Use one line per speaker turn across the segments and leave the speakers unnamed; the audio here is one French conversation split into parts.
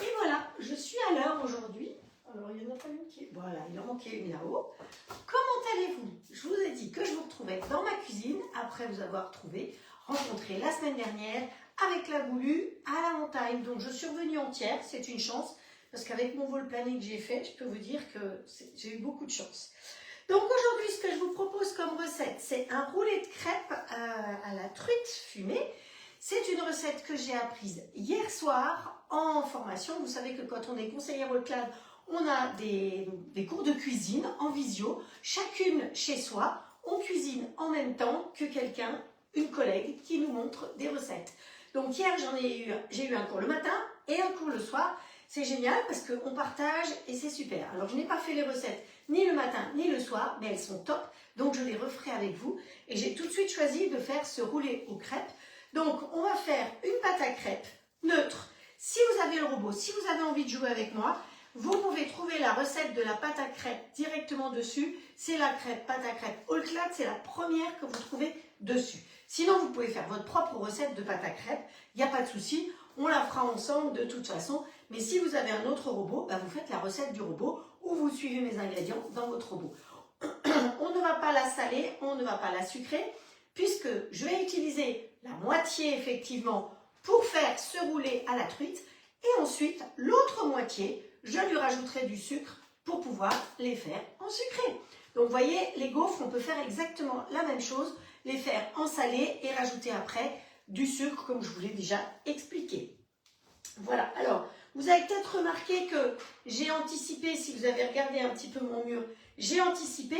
Et voilà, je suis à l'heure aujourd'hui. Alors, il y en a pas une qui... Voilà, il en manquait une là-haut. Comment allez-vous? Je vous ai dit que je vous retrouvais dans ma cuisine après vous avoir rencontré la semaine dernière avec la Goulue à la montagne. Donc, je suis revenue entière, c'est une chance. Parce qu'avec mon vol planning que j'ai fait, je peux vous dire que j'ai eu beaucoup de chance. Donc aujourd'hui, ce que je vous propose comme recette, c'est un roulé de crêpes à la truite fumée. C'est une recette que j'ai apprise hier soir en formation. Vous savez que quand on est conseillère au CLAD, on a des cours de cuisine en visio, chacune chez soi. On cuisine en même temps que quelqu'un, une collègue, qui nous montre des recettes. Donc hier, j'ai eu un cours le matin et un cours le soir. C'est génial parce qu'on partage et c'est super. Alors, je n'ai pas fait les recettes ni le matin ni le soir, mais elles sont top. Donc, je les referai avec vous. Et j'ai tout de suite choisi de faire ce roulé aux crêpes. Donc, on va faire une pâte à crêpes neutre. Si vous avez le robot, si vous avez envie de jouer avec moi, vous pouvez trouver la recette de la pâte à crêpes directement dessus. C'est la pâte à crêpes All Clad, c'est la première que vous trouvez dessus. Sinon, vous pouvez faire votre propre recette de pâte à crêpes. Il n'y a pas de souci. On la fera ensemble de toute façon. Mais si vous avez un autre robot, vous faites la recette du robot ou vous suivez mes ingrédients dans votre robot. On ne va pas la saler, on ne va pas la sucrer, puisque je vais utiliser la moitié effectivement pour faire ce roulé à la truite. Et ensuite, l'autre moitié, je lui rajouterai du sucre pour pouvoir les faire en sucré. Donc vous voyez, les gaufres, on peut faire exactement la même chose, les faire en salé et rajouter après du sucre, comme je vous l'ai déjà expliqué. Voilà, alors, vous avez peut-être remarqué que j'ai anticipé, si vous avez regardé un petit peu mon mur, j'ai anticipé,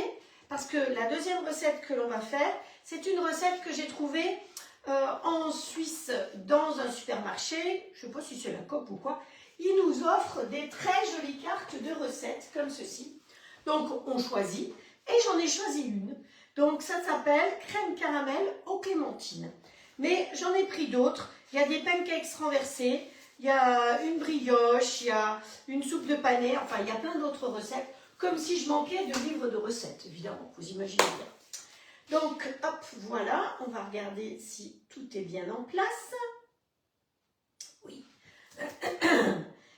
parce que la deuxième recette que l'on va faire, c'est une recette que j'ai trouvée en Suisse dans un supermarché, je ne sais pas si c'est la Coop ou quoi, ils nous offrent des très jolies cartes de recettes comme ceci. Donc, on choisit, et j'en ai choisi une. Donc, ça s'appelle crème caramel aux clémentines. Mais j'en ai pris d'autres. Il y a des pancakes renversés, il y a une brioche, il y a une soupe de panais, enfin, il y a plein d'autres recettes, comme si je manquais de livres de recettes, évidemment, vous imaginez bien. Donc, hop, voilà, on va regarder si tout est bien en place. Oui.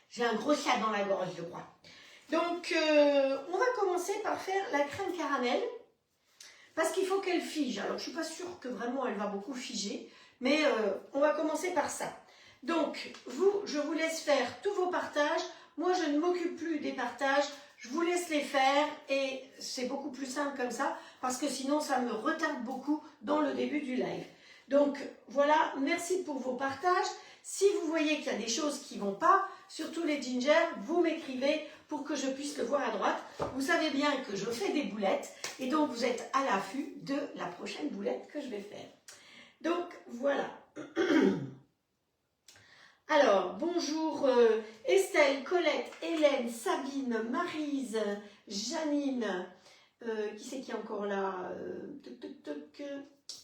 J'ai un gros chat dans la gorge, je crois. Donc, on va commencer par faire la crème caramel. Parce qu'il faut qu'elle fige. Alors, je ne suis pas sûre que vraiment elle va beaucoup figer, mais on va commencer par ça. Donc, je vous laisse faire tous vos partages. Moi, je ne m'occupe plus des partages. Je vous laisse les faire et c'est beaucoup plus simple comme ça parce que sinon, ça me retarde beaucoup dans le début du live. Donc, voilà, merci pour vos partages. Si vous voyez qu'il y a des choses qui ne vont pas, surtout les ginger, vous m'écrivez pour que je puisse le voir à droite. Vous savez bien que je fais des boulettes et donc vous êtes à l'affût de la prochaine boulette que je vais faire. Donc voilà. Alors, bonjour Estelle, Colette, Hélène, Sabine, Maryse, Janine, qui c'est qui est encore là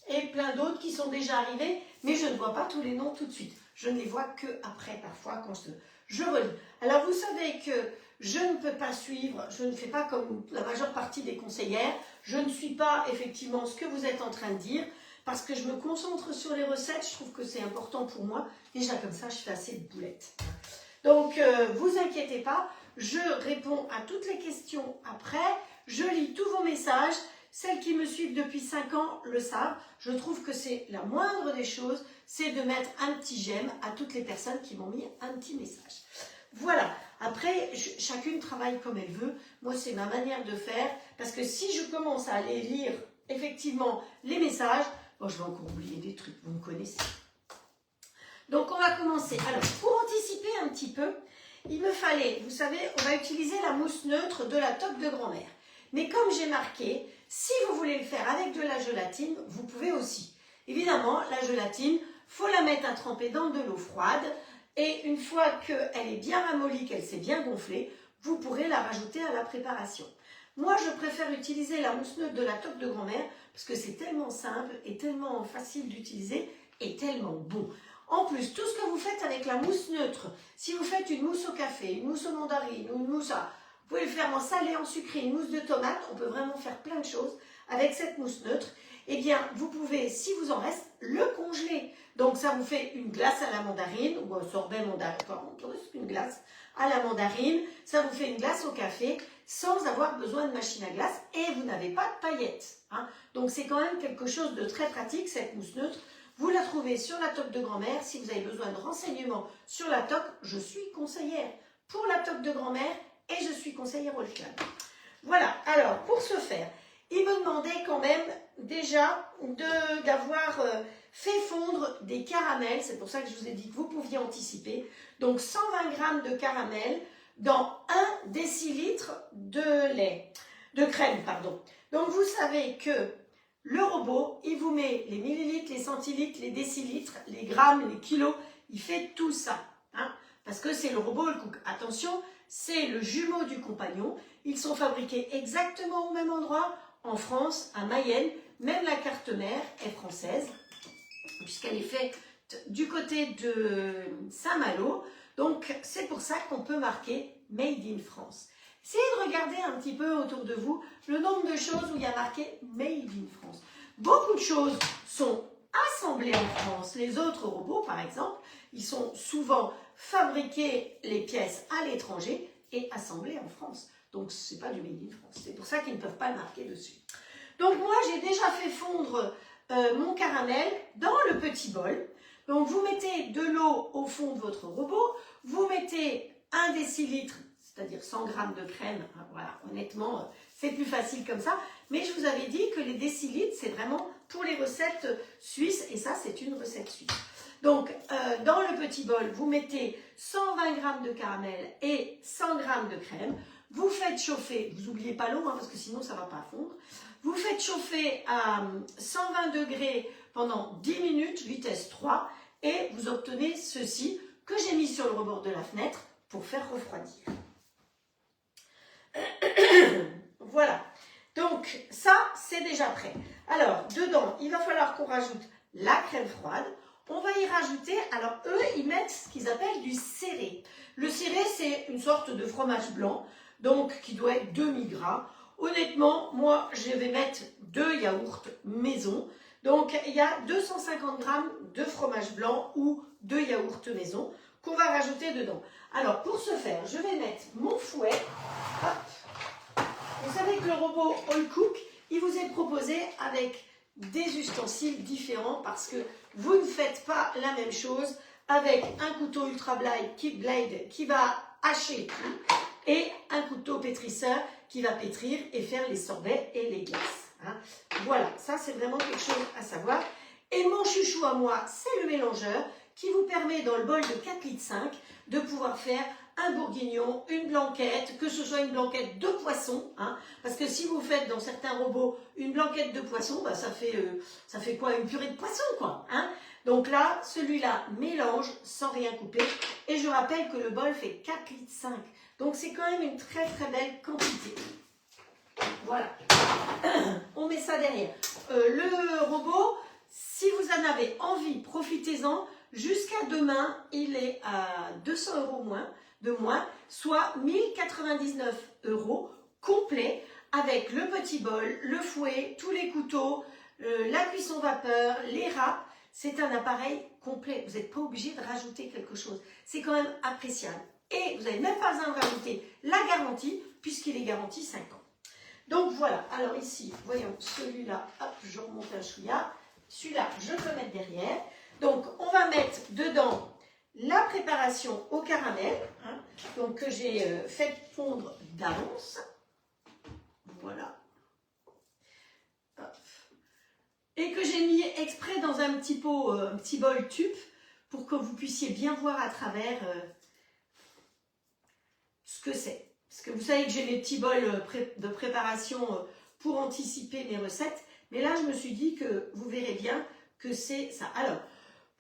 et plein d'autres qui sont déjà arrivés, mais je ne vois pas tous les noms tout de suite. Je ne les vois que après, parfois, quand je relis. Alors, vous savez que je ne peux pas suivre, je ne fais pas comme la majeure partie des conseillères, je ne suis pas effectivement ce que vous êtes en train de dire, parce que je me concentre sur les recettes, je trouve que c'est important pour moi. Déjà comme ça, je fais assez de boulettes. Donc, vous inquiétez pas, je réponds à toutes les questions après, je lis tous vos messages. Celles qui me suivent depuis 5 ans le savent, je trouve que c'est la moindre des choses, c'est de mettre un petit j'aime à toutes les personnes qui m'ont mis un petit message. Voilà, après, chacune travaille comme elle veut. Moi, c'est ma manière de faire, parce que si je commence à aller lire effectivement les messages, bon, je vais encore oublier des trucs, vous me connaissez. Donc, on va commencer. Alors, pour anticiper un petit peu, il me fallait, vous savez, on va utiliser la mousse neutre de la Toque de grand-mère. Mais comme j'ai marqué, si vous voulez le faire avec de la gélatine, vous pouvez aussi. Évidemment, la gélatine, il faut la mettre à tremper dans de l'eau froide. Et une fois qu'elle est bien ramollie, qu'elle s'est bien gonflée, vous pourrez la rajouter à la préparation. Moi, je préfère utiliser la mousse neutre de la Toque de grand-mère parce que c'est tellement simple et tellement facile d'utiliser et tellement bon. En plus, tout ce que vous faites avec la mousse neutre, si vous faites une mousse au café, une mousse aux mandarines ou une mousse à... Vous pouvez le faire en salé, en sucré, une mousse de tomate. On peut vraiment faire plein de choses avec cette mousse neutre. eh bien, vous pouvez, si vous en reste, le congeler. Donc, ça vous fait une glace à la mandarine ou un sorbet mandarin, enfin, une glace à la mandarine. Ça vous fait une glace au café sans avoir besoin de machine à glace et vous n'avez pas de paillettes. Hein. Donc, c'est quand même quelque chose de très pratique, cette mousse neutre. Vous la trouvez sur la toque de grand-mère. Si vous avez besoin de renseignements sur la toque, je suis conseillère pour la toque de grand-mère et je suis conseillère au club. Voilà, alors pour ce faire, il me demandait quand même déjà d'avoir fait fondre des caramels. C'est pour ça que je vous ai dit que vous pouviez anticiper. Donc 120 g de caramel dans 1 décilitre de lait, de crème, pardon. Donc vous savez que le robot, il vous met les millilitres, les centilitres, les décilitres, les grammes, les kilos, il fait tout ça. Hein, parce que c'est le robot le cook. Attention, c'est le jumeau du compagnon. Ils sont fabriqués exactement au même endroit, en France, à Mayenne. Même la carte mère est française, puisqu'elle est faite du côté de Saint-Malo. Donc, c'est pour ça qu'on peut marquer Made in France. Essayez de regarder un petit peu autour de vous le nombre de choses où il y a marqué Made in France. Beaucoup de choses sont assemblées en France. Les autres robots, par exemple, ils sont souvent fabriqués les pièces à l'étranger et assemblés en France. Donc, ce n'est pas du Made in France. C'est pour ça qu'ils ne peuvent pas le marquer dessus. Donc, moi, j'ai déjà fait fondre mon caramel dans le petit bol. Donc, vous mettez de l'eau au fond de votre robot. Vous mettez 1 décilitre, c'est-à-dire 100 g de crème. Voilà, honnêtement, c'est plus facile comme ça. Mais je vous avais dit que les décilitres, c'est vraiment pour les recettes suisses. Et ça, c'est une recette suisse. Donc, dans le petit bol, vous mettez 120 g de caramel et 100 g de crème. Vous faites chauffer, vous n'oubliez pas l'eau, hein, parce que sinon ça ne va pas fondre. Vous faites chauffer à 120 degrés pendant 10 minutes, vitesse 3, et vous obtenez ceci que j'ai mis sur le rebord de la fenêtre pour faire refroidir. Voilà, donc ça c'est déjà prêt. Alors, dedans, il va falloir qu'on rajoute la crème froide. On va y rajouter, alors eux, ils mettent ce qu'ils appellent du ciré. Le ciré, c'est une sorte de fromage blanc, donc qui doit être demi-gras. Honnêtement, moi, je vais mettre 2 yaourts maison. Donc, il y a 250 g de fromage blanc ou 2 yaourts maison qu'on va rajouter dedans. Alors, pour ce faire, je vais mettre mon fouet. Hop. Vous savez que le robot All Cook, il vous est proposé avec des ustensiles différents parce que vous ne faites pas la même chose avec un couteau Ultra Blade qui va hacher tout et un couteau pétrisseur qui va pétrir et faire les sorbets et les glaces. Hein. Voilà, ça c'est vraiment quelque chose à savoir. Et mon chouchou à moi, c'est le mélangeur qui vous permet dans le bol de 4,5 litres de pouvoir faire un bourguignon, une blanquette, que ce soit une blanquette de poisson, hein, parce que si vous faites dans certains robots une blanquette de poisson, bah, ça fait quoi? Une purée de poisson, quoi. Hein. Donc là, celui-là mélange sans rien couper. Et je rappelle que le bol fait 4,5 litres. Donc c'est quand même une très très belle quantité. Voilà. On met ça derrière. Le robot, si vous en avez envie, profitez-en. Jusqu'à demain, il est à 200 € de moins, soit 1099 € complet avec le petit bol, le fouet, tous les couteaux, la cuisson vapeur, les râpes. C'est un appareil complet. Vous n'êtes pas obligé de rajouter quelque chose. C'est quand même appréciable. Et vous n'avez même pas besoin de rajouter la garantie puisqu'il est garanti 5 ans. Donc voilà. Alors ici, voyons, celui-là, hop, je remonte un chouïa. Celui-là, je peux mettre derrière. Donc, on va mettre dedans la préparation au caramel, hein, donc que j'ai fait fondre d'avance. Voilà. Hop. Et que j'ai mis exprès dans un petit pot, un petit bol tube, pour que vous puissiez bien voir à travers ce que c'est. Parce que vous savez que j'ai mes petits bols de préparation pour anticiper mes recettes. Mais là, je me suis dit que vous verrez bien que c'est ça. Alors,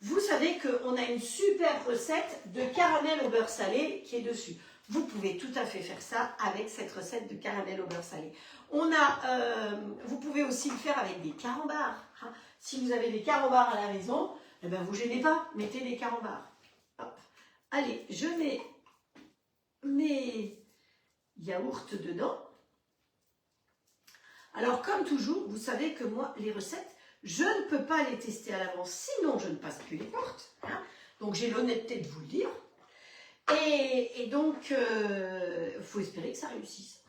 vous savez qu'on a une super recette de caramel au beurre salé qui est dessus. Vous pouvez tout à fait faire ça avec cette recette de caramel au beurre salé. Vous pouvez aussi le faire avec des carambars. Hein. Si vous avez des carambars à la maison, eh ben vous ne gênez pas, mettez des carambars. Hop. Allez, je mets mes yaourts dedans. Alors, comme toujours, vous savez que moi, les recettes, Je ne peux pas les tester à l'avance, sinon je ne passe plus les portes. Hein. Donc j'ai l'honnêteté de vous le dire. Et donc, il faut espérer que ça réussisse.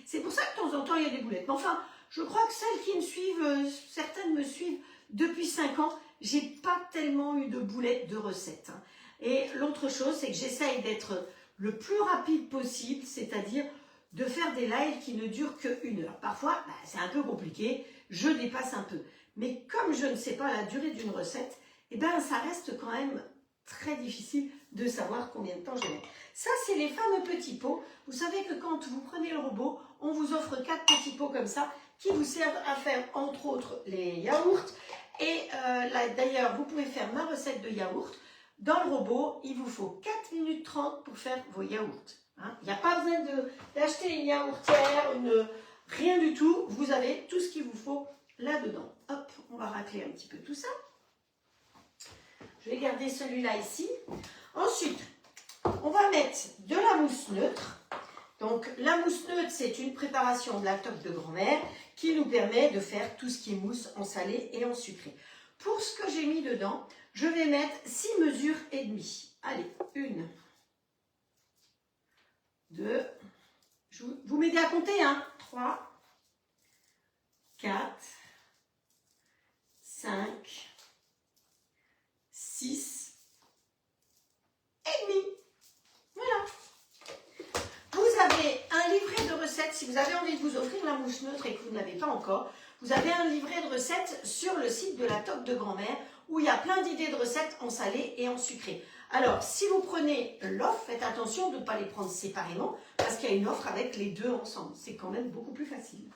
C'est pour ça que de temps en temps, il y a des boulettes. Mais enfin, je crois que celles qui me suivent, certaines me suivent depuis 5 ans, j'ai pas tellement eu de boulettes de recettes. Hein. Et l'autre chose, c'est que j'essaye d'être le plus rapide possible, c'est-à-dire de faire des lives qui ne durent qu'1 heure. Parfois, c'est un peu compliqué, je dépasse un peu. Mais comme je ne sais pas la durée d'une recette, eh ben, ça reste quand même très difficile de savoir combien de temps je mets. Ça, c'est les fameux petits pots. Vous savez que quand vous prenez le robot, on vous offre 4 petits pots comme ça qui vous servent à faire, entre autres, les yaourts. Et d'ailleurs, vous pouvez faire ma recette de yaourt. Dans le robot, il vous faut 4 minutes 30 pour faire vos yaourts. Hein. Il n'y a pas besoin d'acheter une yaourtière, rien du tout. Vous avez tout ce qu'il vous faut là-dedans. Hop, on va racler un petit peu tout ça. Je vais garder celui-là ici. Ensuite, on va mettre de la mousse neutre. Donc, la mousse neutre, c'est une préparation de la toque de grand-mère qui nous permet de faire tout ce qui est mousse en salé et en sucré. Pour ce que j'ai mis dedans, je vais mettre 6 mesures et demie. Allez, 1, 2, vous m'aidez à compter, hein, 3, 4, 5, 6 et demi. Voilà. Vous avez un livret de recettes, si vous avez envie de vous offrir la mousse neutre et que vous ne l'avez pas encore, vous avez un livret de recettes sur le site de la toque de grand-mère où il y a plein d'idées de recettes en salé et en sucré. Alors, si vous prenez l'offre, faites attention de ne pas les prendre séparément parce qu'il y a une offre avec les deux ensemble. C'est quand même beaucoup plus facile.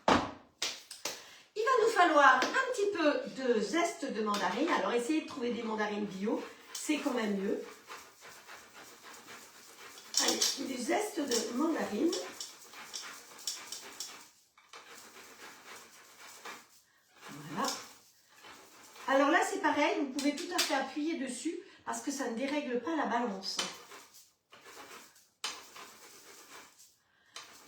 Il va nous falloir un petit peu de zeste de mandarine. Alors, essayez de trouver des mandarines bio, c'est quand même mieux. Allez, du zeste de mandarine. Voilà. Alors là, c'est pareil, vous pouvez tout à fait appuyer dessus parce que ça ne dérègle pas la balance.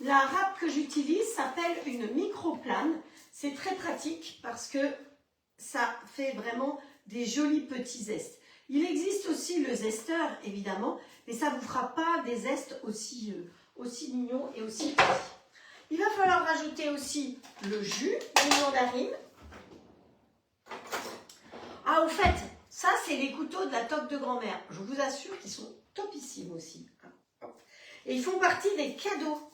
La râpe que j'utilise s'appelle une microplane. C'est très pratique parce que ça fait vraiment des jolis petits zestes. Il existe aussi le zesteur, évidemment, mais ça ne vous fera pas des zestes aussi mignons et aussi petits. Il va falloir rajouter aussi le jus de mandarine. Ah, au fait, ça, c'est les couteaux de la toque de grand-mère. Je vous assure qu'ils sont topissimes aussi. Et ils font partie des cadeaux.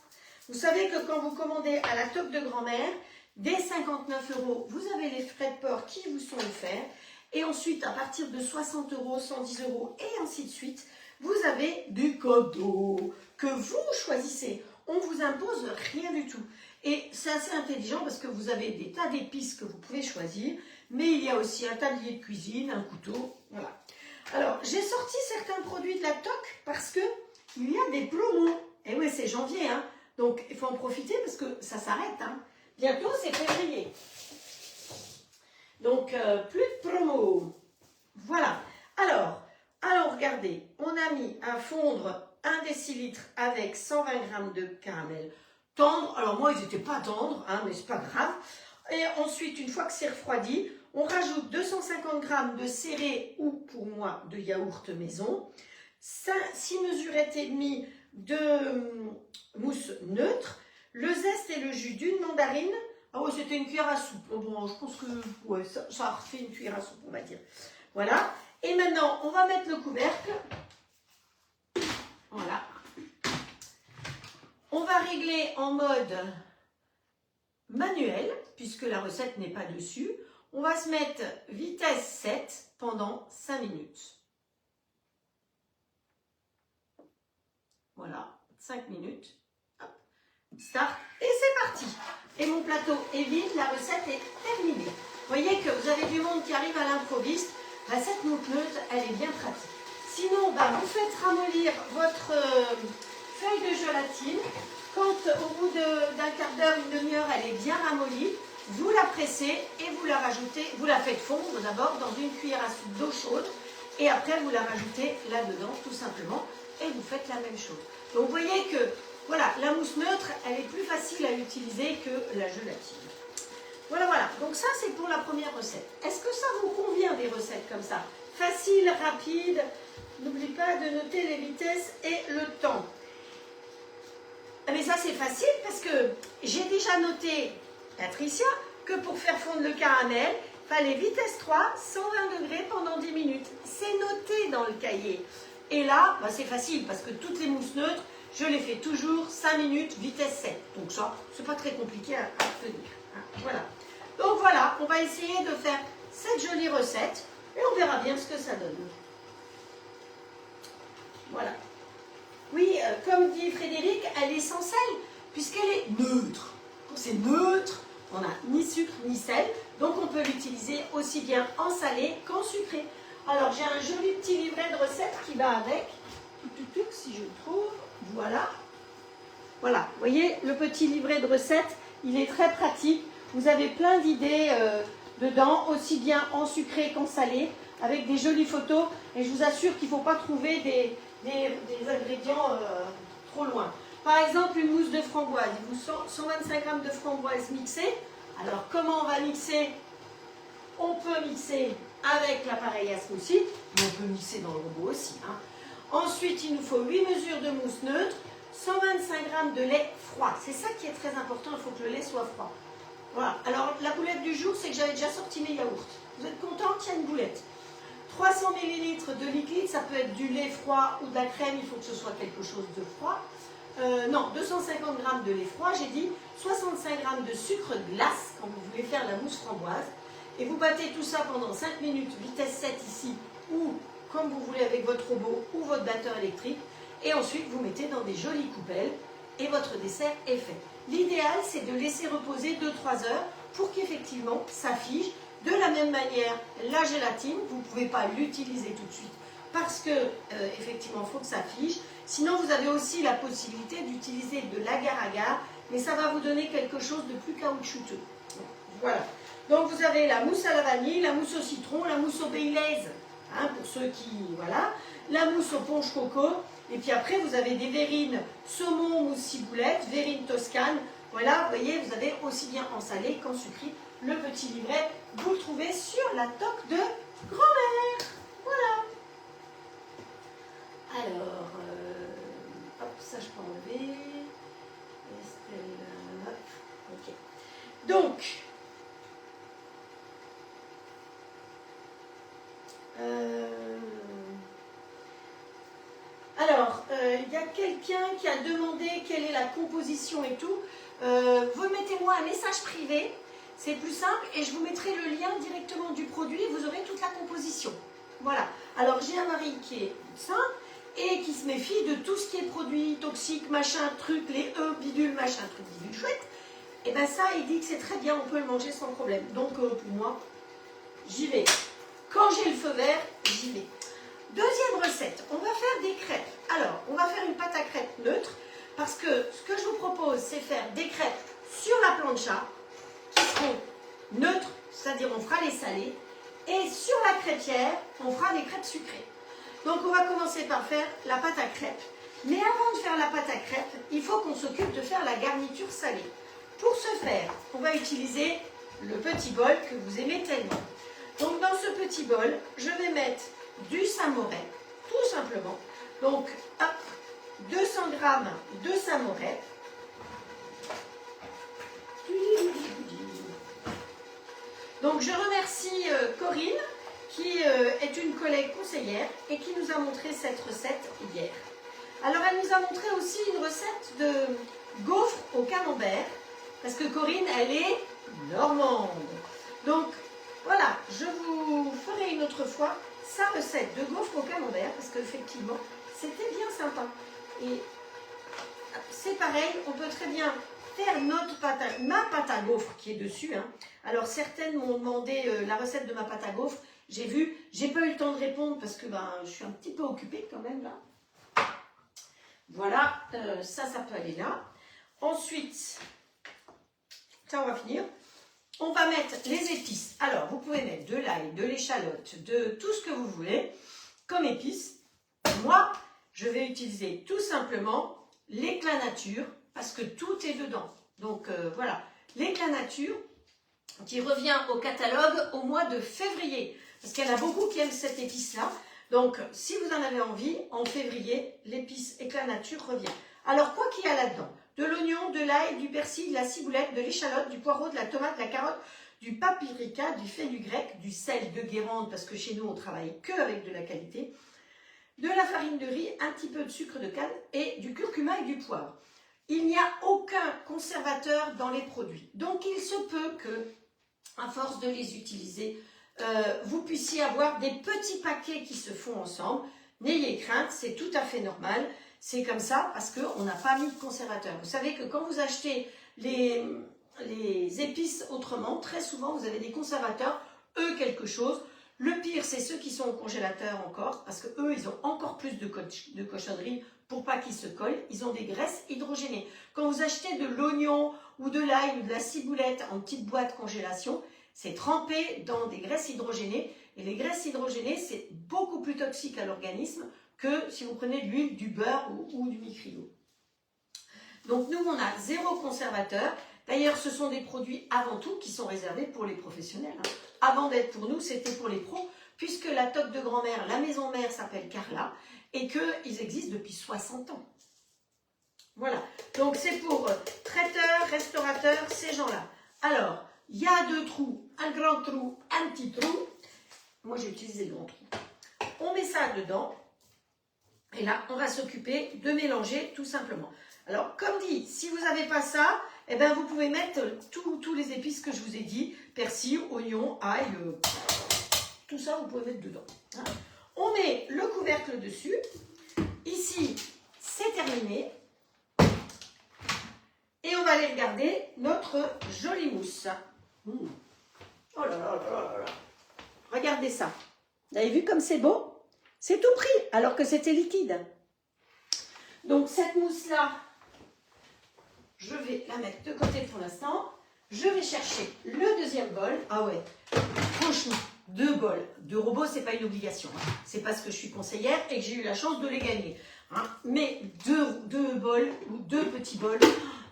Vous savez que quand vous commandez à la toque de grand-mère, dès 59 €, vous avez les frais de port qui vous sont offerts. Et ensuite, à partir de 60 €, 110 € et ainsi de suite, vous avez du cadeau que vous choisissez. On ne vous impose rien du tout. Et c'est assez intelligent parce que vous avez des tas d'épices que vous pouvez choisir. Mais il y a aussi un tablier de cuisine, un couteau, voilà. Alors, j'ai sorti certains produits de la toque parce que il y a des promos. Et oui, c'est janvier, hein. Donc, il faut en profiter parce que ça s'arrête, hein. Bientôt, c'est février. Donc, plus de promos. Voilà. Alors, regardez, on a mis à fondre 1 décilitre avec 120 g de caramel tendre. Alors, moi, ils n'étaient pas tendres, hein, mais c'est pas grave. Et ensuite, une fois que c'est refroidi, on rajoute 250 g de céré ou pour moi de yaourt maison, 6 mesurettes et demie de mousse neutre, le zeste et le jus d'une mandarine. Ah ouais, c'était une cuillère à soupe. Bon, je pense que ouais, ça refait une cuillère à soupe, on va dire. Voilà. Et maintenant, on va mettre le couvercle. Voilà. On va régler en mode manuel, puisque la recette n'est pas dessus. On va se mettre vitesse 7 pendant 5 minutes. Voilà, 5 minutes. Hop. Start. Et c'est parti. Et mon plateau est vide, la recette est terminée. Vous voyez que vous avez du monde qui arrive à l'improviste. Cette moutmeuse, elle est bien pratique. Sinon, vous faites ramollir votre feuille de gelatine. Quand au bout d'un quart d'heure, une demi-heure, elle est bien ramollie, vous la pressez et vous la rajoutez, vous la faites fondre d'abord dans une cuillère à soupe d'eau chaude et après vous la rajoutez là-dedans tout simplement et vous faites la même chose. Donc vous voyez que voilà, la mousse neutre, elle est plus facile à utiliser que la gelatine. Voilà, voilà. Donc ça, c'est pour la première recette. Est-ce que ça vous convient des recettes comme ça? Facile, rapide. N'oublie pas de noter les vitesses et le temps. Mais ça, c'est facile parce que j'ai déjà noté, Patricia, que pour faire fondre le caramel, il fallait vitesse 3, 120 degrés pendant 10 minutes. C'est noté dans le cahier. Et là, bah, c'est facile parce que toutes les mousses neutres, je les fais toujours 5 minutes, vitesse 7. Donc ça, c'est pas très compliqué à tenir. Voilà. Donc voilà, on va essayer de faire cette jolie recette et on verra bien ce que ça donne. Voilà. Oui, comme dit Frédéric, elle est sans sel puisqu'elle est neutre. Quand c'est neutre, on n'a ni sucre ni sel, donc on peut l'utiliser aussi bien en salé qu'en sucré. Alors j'ai un joli petit livret de recettes qui va avec. Si je le trouve, voilà. Voilà, vous voyez, le petit livret de recettes, il est très pratique. Vous avez plein d'idées dedans, aussi bien en sucré qu'en salé, avec des jolies photos. Et je vous assure qu'il ne faut pas trouver des ingrédients trop loin. Par exemple, une mousse de framboise. Il vous 125 g de framboise mixée. Alors, comment on va mixer? On peut mixer avec l'appareil à smoothie, mais on peut mixer dans le robot aussi. Ensuite, il nous faut 8 mesures de mousse neutre, 125 g de lait froid. C'est ça qui est très important, il faut que le lait soit froid. Voilà. Alors, la boulette du jour, c'est que j'avais déjà sorti mes yaourts. Vous êtes contents? Il y a une boulette. 300 ml de liquide, ça peut être du lait froid ou de la crème, il faut que ce soit quelque chose de froid. Non, 250 g de lait froid, j'ai dit 65 g de sucre glace quand vous voulez faire la mousse framboise. Et vous battez tout ça pendant 5 minutes, vitesse 7 ici, ou comme vous voulez avec votre robot ou votre batteur électrique. Et ensuite, vous mettez dans des jolies coupelles et votre dessert est fait. L'idéal, c'est de laisser reposer 2-3 heures pour qu'effectivement, ça fige. De la même manière, la gélatine, vous ne pouvez pas l'utiliser tout de suite parce que, effectivement, il faut que ça fige. Sinon, vous avez aussi la possibilité d'utiliser de l'agar-agar, mais ça va vous donner quelque chose de plus caoutchouteux. Voilà. Donc, vous avez la mousse à la vanille, la mousse au citron, la mousse au Baileys, pour ceux qui... Voilà. La mousse au punch coco. Et puis après, vous avez des verrines saumon, mousse ciboulette, verrines toscane. Voilà, vous voyez, vous avez aussi bien en salé qu'en sucré. Le petit livret, vous le trouvez sur la toque de grand-mère. Voilà. Alors, hop, ça je peux enlever. Hop, ok. Donc, il y a quelqu'un qui a demandé quelle est la composition et tout. Vous mettez-moi un message privé. C'est plus simple et je vous mettrai le lien directement du produit et vous aurez toute la composition. Voilà. Alors j'ai un mari qui est médecin et qui se méfie de tout ce qui est produits toxiques, machin, truc, les bidule, machin, truc, bidule, chouette. Et bien ça, il dit que c'est très bien, on peut le manger sans problème. Donc pour moi, j'y vais. Quand j'ai le feu vert, j'y vais. Deuxième recette, on va faire des crêpes. Alors, on va faire une pâte à crêpes neutre parce que ce que je vous propose, c'est faire des crêpes sur la plancha qui seront neutres, c'est-à-dire on fera les salés, et sur la crêpière, on fera des crêpes sucrées. Donc on va commencer par faire la pâte à crêpes. Mais avant de faire la pâte à crêpes, il faut qu'on s'occupe de faire la garniture salée. Pour ce faire, on va utiliser le petit bol que vous aimez tellement. Donc dans ce petit bol, je vais mettre du samouraï, tout simplement. Donc, hop, 200 g de samouraï. Donc je remercie Corinne qui est une collègue conseillère et qui nous a montré cette recette hier. Alors elle nous a montré aussi une recette de gaufres au camembert parce que Corinne elle est normande. Donc voilà, je vous ferai une autre fois sa recette de gaufres au camembert parce qu'effectivement c'était bien sympa. Et c'est pareil, on peut très bien faire ma pâte à gaufres qui est dessus. Alors certaines m'ont demandé la recette de ma pâte à gaufres. J'ai vu, j'ai pas eu le temps de répondre parce que je suis un petit peu occupée quand même là. Voilà, ça peut aller là. Ensuite, ça on va finir. On va mettre les épices. Alors vous pouvez mettre de l'ail, de l'échalote, de tout ce que vous voulez comme épices. Moi, je vais utiliser tout simplement l'éclat nature parce que tout est dedans. Donc voilà, l'éclat nature, qui revient au catalogue au mois de février. Parce qu'il y en a beaucoup qui aiment cette épice-là. Donc, si vous en avez envie, en février, l'épice éclat nature revient. Alors, quoi qu'il y a là-dedans? De l'oignon, de l'ail, du persil, de la ciboulette, de l'échalote, du poireau, de la tomate, de la carotte, du paprika, du fenugrec, du sel de Guérande, parce que chez nous, on travaille que avec de la qualité, de la farine de riz, un petit peu de sucre de canne et du curcuma et du poivre. Il n'y a aucun conservateur dans les produits. Donc, il se peut que, à force de les utiliser, vous puissiez avoir des petits paquets qui se font ensemble. N'ayez crainte, c'est tout à fait normal. C'est comme ça parce qu'on n'a pas mis de conservateur. Vous savez que quand vous achetez les épices autrement, très souvent vous avez des conservateurs, eux quelque chose. Le pire, c'est ceux qui sont au congélateur encore, parce que eux, ils ont encore plus de cochonneries pour pas qu'ils se collent. Ils ont des graisses hydrogénées. Quand vous achetez de l'oignon ou de l'ail ou de la ciboulette en petite boîte congélation, c'est trempé dans des graisses hydrogénées. Et les graisses hydrogénées, c'est beaucoup plus toxique à l'organisme que si vous prenez de l'huile, du beurre ou du micrio. Donc nous, on a 0 conservateur. D'ailleurs, ce sont des produits avant tout qui sont réservés pour les professionnels. Avant d'être pour nous, c'était pour les pros, puisque la toque de grand-mère, la maison mère s'appelle Carla, et qu'ils existent depuis 60 ans. Voilà, donc c'est pour traiteurs, restaurateurs, ces gens-là. Alors, il y a 2 trous, un grand trou, un petit trou. Moi, j'ai utilisé le grand trou. On met ça dedans, et là, on va s'occuper de mélanger tout simplement. Alors, comme dit, si vous n'avez pas ça, eh ben, vous pouvez mettre tous les épices que je vous ai dit, persil, oignon, ail, tout ça, vous pouvez mettre dedans. Hein. On met le couvercle dessus. Ici, c'est terminé. Et on va aller regarder notre jolie mousse. Oh là là là là là. Regardez ça. Vous avez vu comme c'est beau? C'est tout pris, alors que c'était liquide. Donc, cette mousse-là, je vais la mettre de côté pour l'instant. Je vais chercher le deuxième bol. Ah ouais, franchement, 2 bols de robots, c'est pas une obligation. Hein. C'est parce que je suis conseillère et que j'ai eu la chance de les gagner. Hein. Mais deux bols ou 2 petits bols,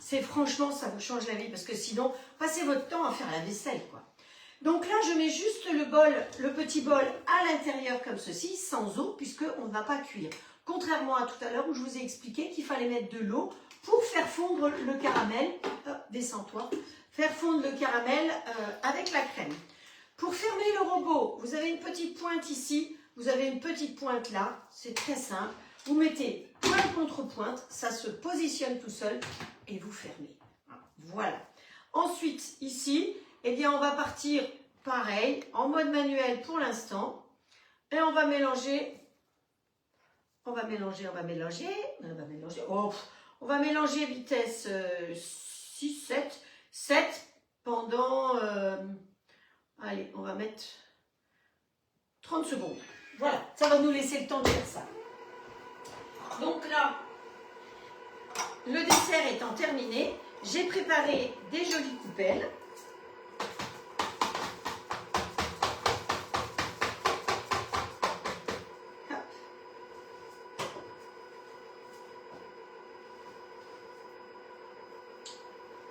c'est franchement, ça vous change la vie. Parce que sinon, passez votre temps à faire la vaisselle, quoi. Donc là, je mets juste le petit bol à l'intérieur comme ceci, sans eau, puisqu'on ne va pas cuire. Contrairement à tout à l'heure où je vous ai expliqué qu'il fallait mettre de l'eau pour faire fondre le caramel, descends-toi, faire fondre le caramel avec la crème. Pour fermer le robot, vous avez une petite pointe ici, vous avez une petite pointe là, c'est très simple. Vous mettez pointe contre pointe, ça se positionne tout seul et vous fermez. Voilà. Ensuite, ici, eh bien, on va partir pareil, en mode manuel pour l'instant. Et on va mélanger. On va mélanger. Oh, on va mélanger vitesse 6, 7 pendant... allez, on va mettre 30 secondes. Voilà, ça va nous laisser le temps de faire ça. Donc là, le dessert étant terminé, j'ai préparé des jolies coupelles.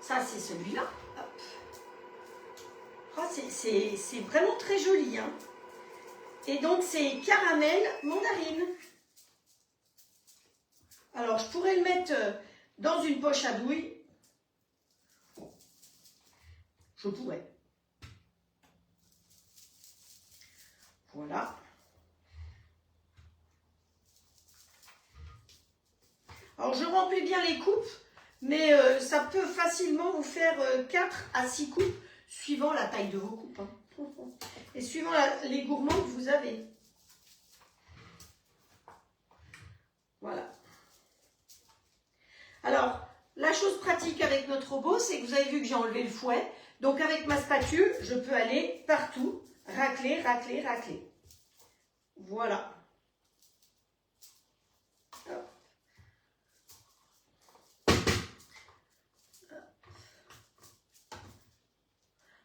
Ça, c'est celui-là. Oh, c'est vraiment très joli. Hein. Et donc, c'est caramel mandarine. Alors, je pourrais le mettre dans une poche à douille. Je pourrais. Voilà. Alors, je remplis bien les coupes, mais ça peut facilement vous faire 4 à 6 coupes, suivant la taille de vos coupes. Hein. Et suivant les gourmands que vous avez. Voilà. Alors, la chose pratique avec notre robot, c'est que vous avez vu que j'ai enlevé le fouet. Donc, avec ma spatule, je peux aller partout, racler, racler, racler. Voilà.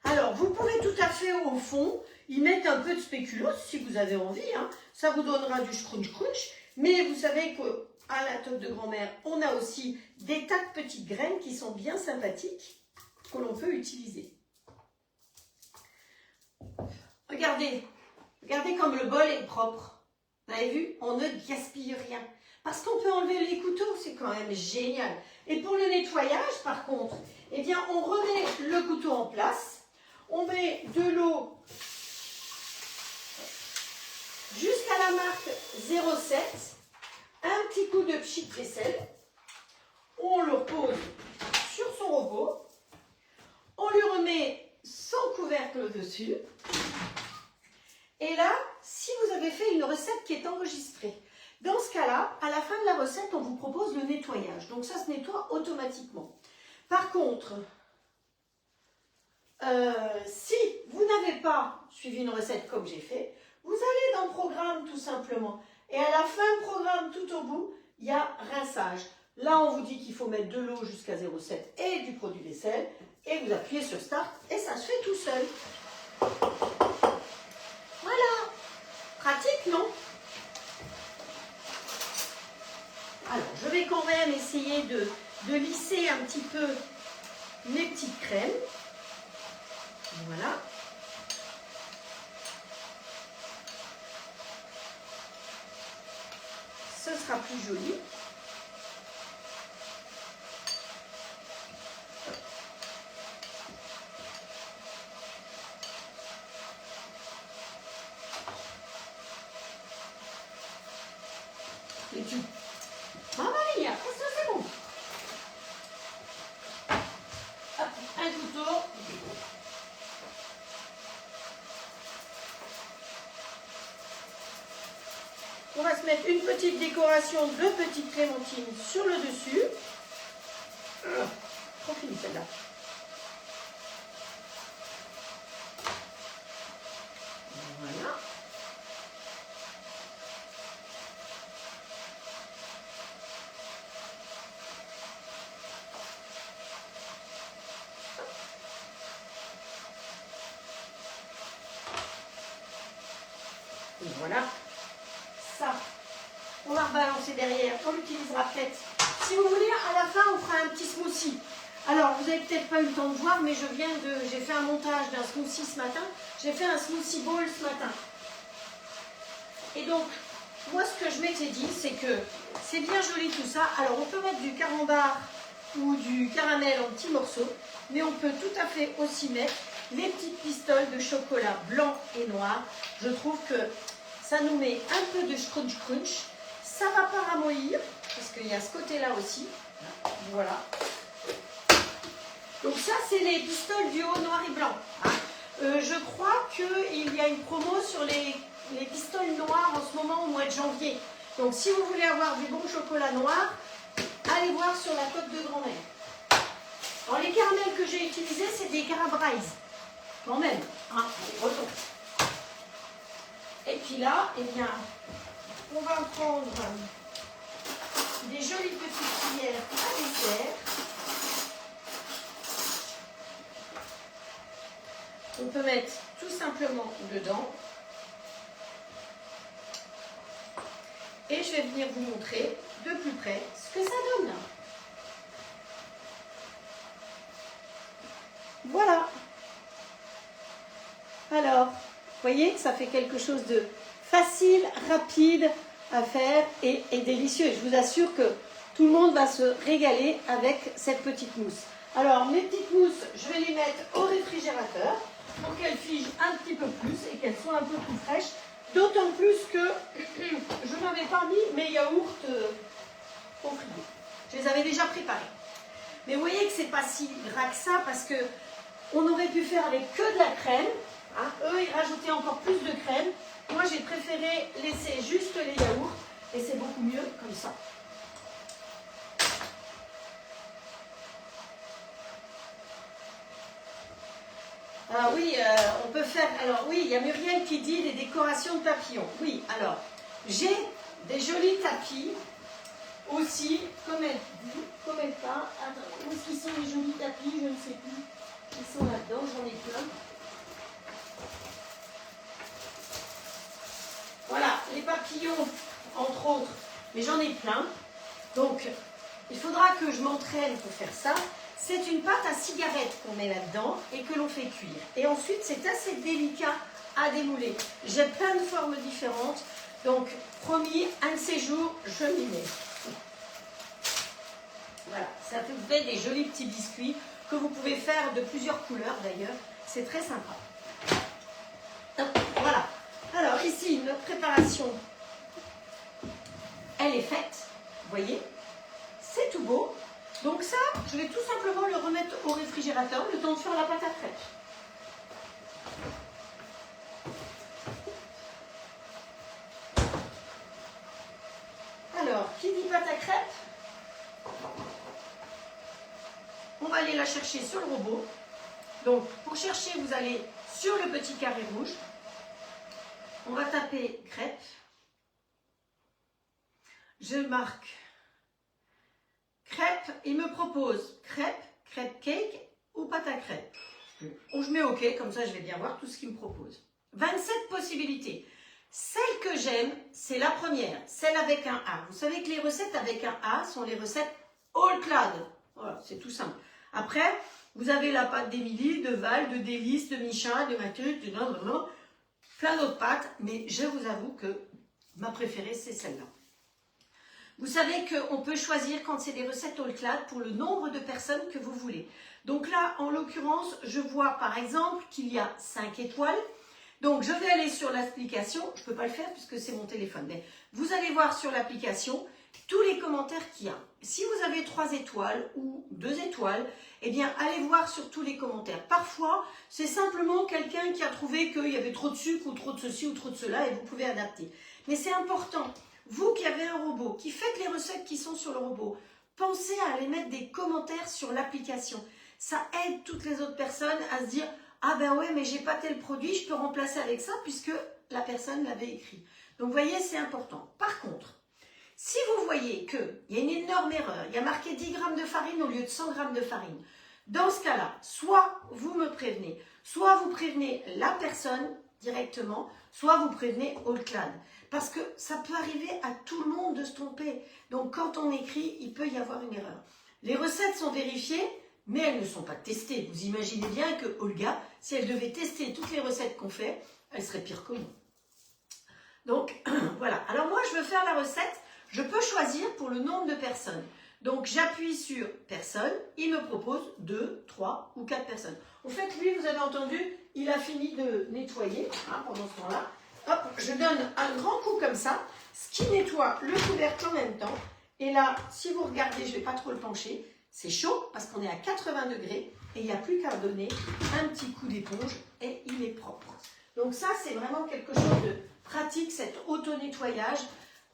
Alors, vous pouvez tout à fait, au fond, y mettre un peu de spéculoos si vous avez envie. Hein. Ça vous donnera du scrunch-crunch. Mais vous savez qu'à la toque de grand-mère, on a aussi des tas de petites graines qui sont bien sympathiques que l'on peut utiliser. Regardez, regardez comme le bol est propre. Vous avez vu? On ne gaspille rien. Parce qu'on peut enlever les couteaux, c'est quand même génial. Et pour le nettoyage, par contre, eh bien, on remet le couteau en place. On met de l'eau jusqu'à la marque 0,7. Un petit coup de pchit vaisselle. On le repose sur son repos. On lui remet son couvercle dessus. Et là, si vous avez fait une recette qui est enregistrée, dans ce cas-là, à la fin de la recette, on vous propose le nettoyage. Donc ça se nettoie automatiquement. Par contre, si vous n'avez pas suivi une recette comme j'ai fait, vous allez dans le programme tout simplement. Et à la fin du programme, tout au bout, il y a rinçage. Là, on vous dit qu'il faut mettre de l'eau jusqu'à 0,7 et du produit vaisselle. Et vous appuyez sur Start et ça se fait tout seul. Voilà. Pratique, non? Alors, je vais quand même essayer de lisser un petit peu mes petites crèmes. Voilà. Ce sera plus joli. Et tu... Maman, c'est bon. Hop, un couteau. On va se mettre une petite décoration de petites clémentines sur le dessus. Trop fini celle-là. Voilà. Et voilà. Ça, on va rebalancer derrière. On l'utilisera peut-être. Si vous voulez, à la fin, on fera un petit smoothie. Alors, vous n'avez peut-être pas eu le temps de voir, mais j'ai fait un montage d'un smoothie ce matin. J'ai fait un smoothie bowl ce matin. Et donc, moi, ce que je m'étais dit, c'est que c'est bien joli tout ça. Alors, on peut mettre du carambar ou du caramel en petits morceaux, mais on peut tout à fait aussi mettre les petites pistoles de chocolat blanc et noir. Je trouve que ça nous met un peu de crunch. Ça ne va pas ramollir, parce qu'il y a ce côté-là aussi. Voilà. Donc ça, c'est les pistoles du haut noir et blanc. Je crois qu'il y a une promo sur les pistoles noires en ce moment au mois de janvier. Donc si vous voulez avoir du bon chocolat noir, allez voir sur la côte de grand-mère. Alors les caramels que j'ai utilisés, c'est des Carabrize. Quand même, les bretons. Et puis là, eh bien, on va prendre des jolies petites cuillères à dessert. On peut mettre tout simplement dedans. Et je vais venir vous montrer de plus près ce que ça donne. Voilà. Alors, vous voyez, ça fait quelque chose de facile, rapide à faire et délicieux. Je vous assure que tout le monde va se régaler avec cette petite mousse. Alors, mes petites mousses, je vais les mettre au réfrigérateur pour qu'elles figent un petit peu plus et qu'elles soient un peu plus fraîches. D'autant plus que je n'avais pas mis mes yaourts au frigo. Je les avais déjà préparés. Mais vous voyez que c'est pas si gras que ça parce que on aurait pu faire avec que de la crème. Eux, ils rajoutaient encore plus de crème. Moi, j'ai préféré laisser juste les yaourts et c'est beaucoup mieux comme ça. Ah oui, on peut faire... Alors oui, il y a Muriel qui dit des décorations de papillons. Oui, alors, j'ai des jolis tapis aussi, comme elle dit, comme elle parle. Attends, où est-ce qu'ils sont les jolis tapis? Je ne sais plus. Ils sont là-dedans, j'en ai plein. Voilà, les papillons, entre autres, mais j'en ai plein. Donc, il faudra que je m'entraîne pour faire ça. C'est une pâte à cigarette qu'on met là-dedans et que l'on fait cuire. Et ensuite, c'est assez délicat à démouler. J'ai plein de formes différentes. Donc, promis, un de ces jours, je m'y mets. Voilà, ça vous fait des jolis petits biscuits que vous pouvez faire de plusieurs couleurs d'ailleurs. C'est très sympa. Hop, voilà. Alors ici, notre préparation, elle est faite. Vous voyez, c'est tout beau. Donc ça, je vais tout simplement le remettre au réfrigérateur, le temps de faire la pâte à crêpes. Alors, qui dit pâte à crêpes, on va aller la chercher sur le robot. Donc, pour chercher, vous allez sur le petit carré rouge. On va taper crêpes. Je marque crêpes. Il me propose crêpes, crêpes cake ou pâte à crêpes. Je mets OK, comme ça je vais bien voir tout ce qu'il me propose. 27 possibilités. Celle que j'aime, c'est la première, celle avec un A. Vous savez que les recettes avec un A sont les recettes all clad. Voilà, c'est tout simple. Après, vous avez la pâte d'Émilie, de Val, de Délice, de Michin, de Mathieu, de non, plein d'autres pâtes, mais je vous avoue que ma préférée, c'est celle-là. Vous savez qu'on peut choisir quand c'est des recettes all clad pour le nombre de personnes que vous voulez. Donc là, en l'occurrence, je vois par exemple qu'il y a 5 étoiles. Donc je vais aller sur l'application, je ne peux pas le faire puisque c'est mon téléphone, mais vous allez voir sur l'application tous les commentaires qu'il y a. Si vous avez 3 étoiles ou 2 étoiles, eh bien allez voir sur tous les commentaires. Parfois, c'est simplement quelqu'un qui a trouvé qu'il y avait trop de sucre ou trop de ceci ou trop de cela et vous pouvez adapter. Mais c'est important, vous qui avez un robot, qui faites les recettes qui sont sur le robot, pensez à aller mettre des commentaires sur l'application. Ça aide toutes les autres personnes à se dire « Ah ben ouais, mais j'ai pas tel produit, je peux remplacer avec ça puisque la personne l'avait écrit. » Donc vous voyez, c'est important. Par contre, si vous voyez qu'il y a une énorme erreur, il y a marqué 10 g de farine au lieu de 100 g de farine, dans ce cas-là, soit vous me prévenez, soit vous prévenez la personne directement, soit vous prévenez all clad. Parce que ça peut arriver à tout le monde de se tromper. Donc quand on écrit, il peut y avoir une erreur. Les recettes sont vérifiées, mais elles ne sont pas testées. Vous imaginez bien que Olga, si elle devait tester toutes les recettes qu'on fait, elle serait pire que nous. Donc voilà. Alors moi, je veux faire la recette. Je peux choisir pour le nombre de personnes. Donc j'appuie sur personne. Il me propose 2, 3 ou 4 personnes. En fait, lui, vous avez entendu, il a fini de nettoyer pendant ce temps-là. Hop, je donne un grand coup comme ça, ce qui nettoie le couvercle en même temps. Et là, si vous regardez, je ne vais pas trop le pencher, c'est chaud parce qu'on est à 80 degrés et il n'y a plus qu'à donner un petit coup d'éponge et il est propre. Donc ça, c'est vraiment quelque chose de pratique, cet auto-nettoyage.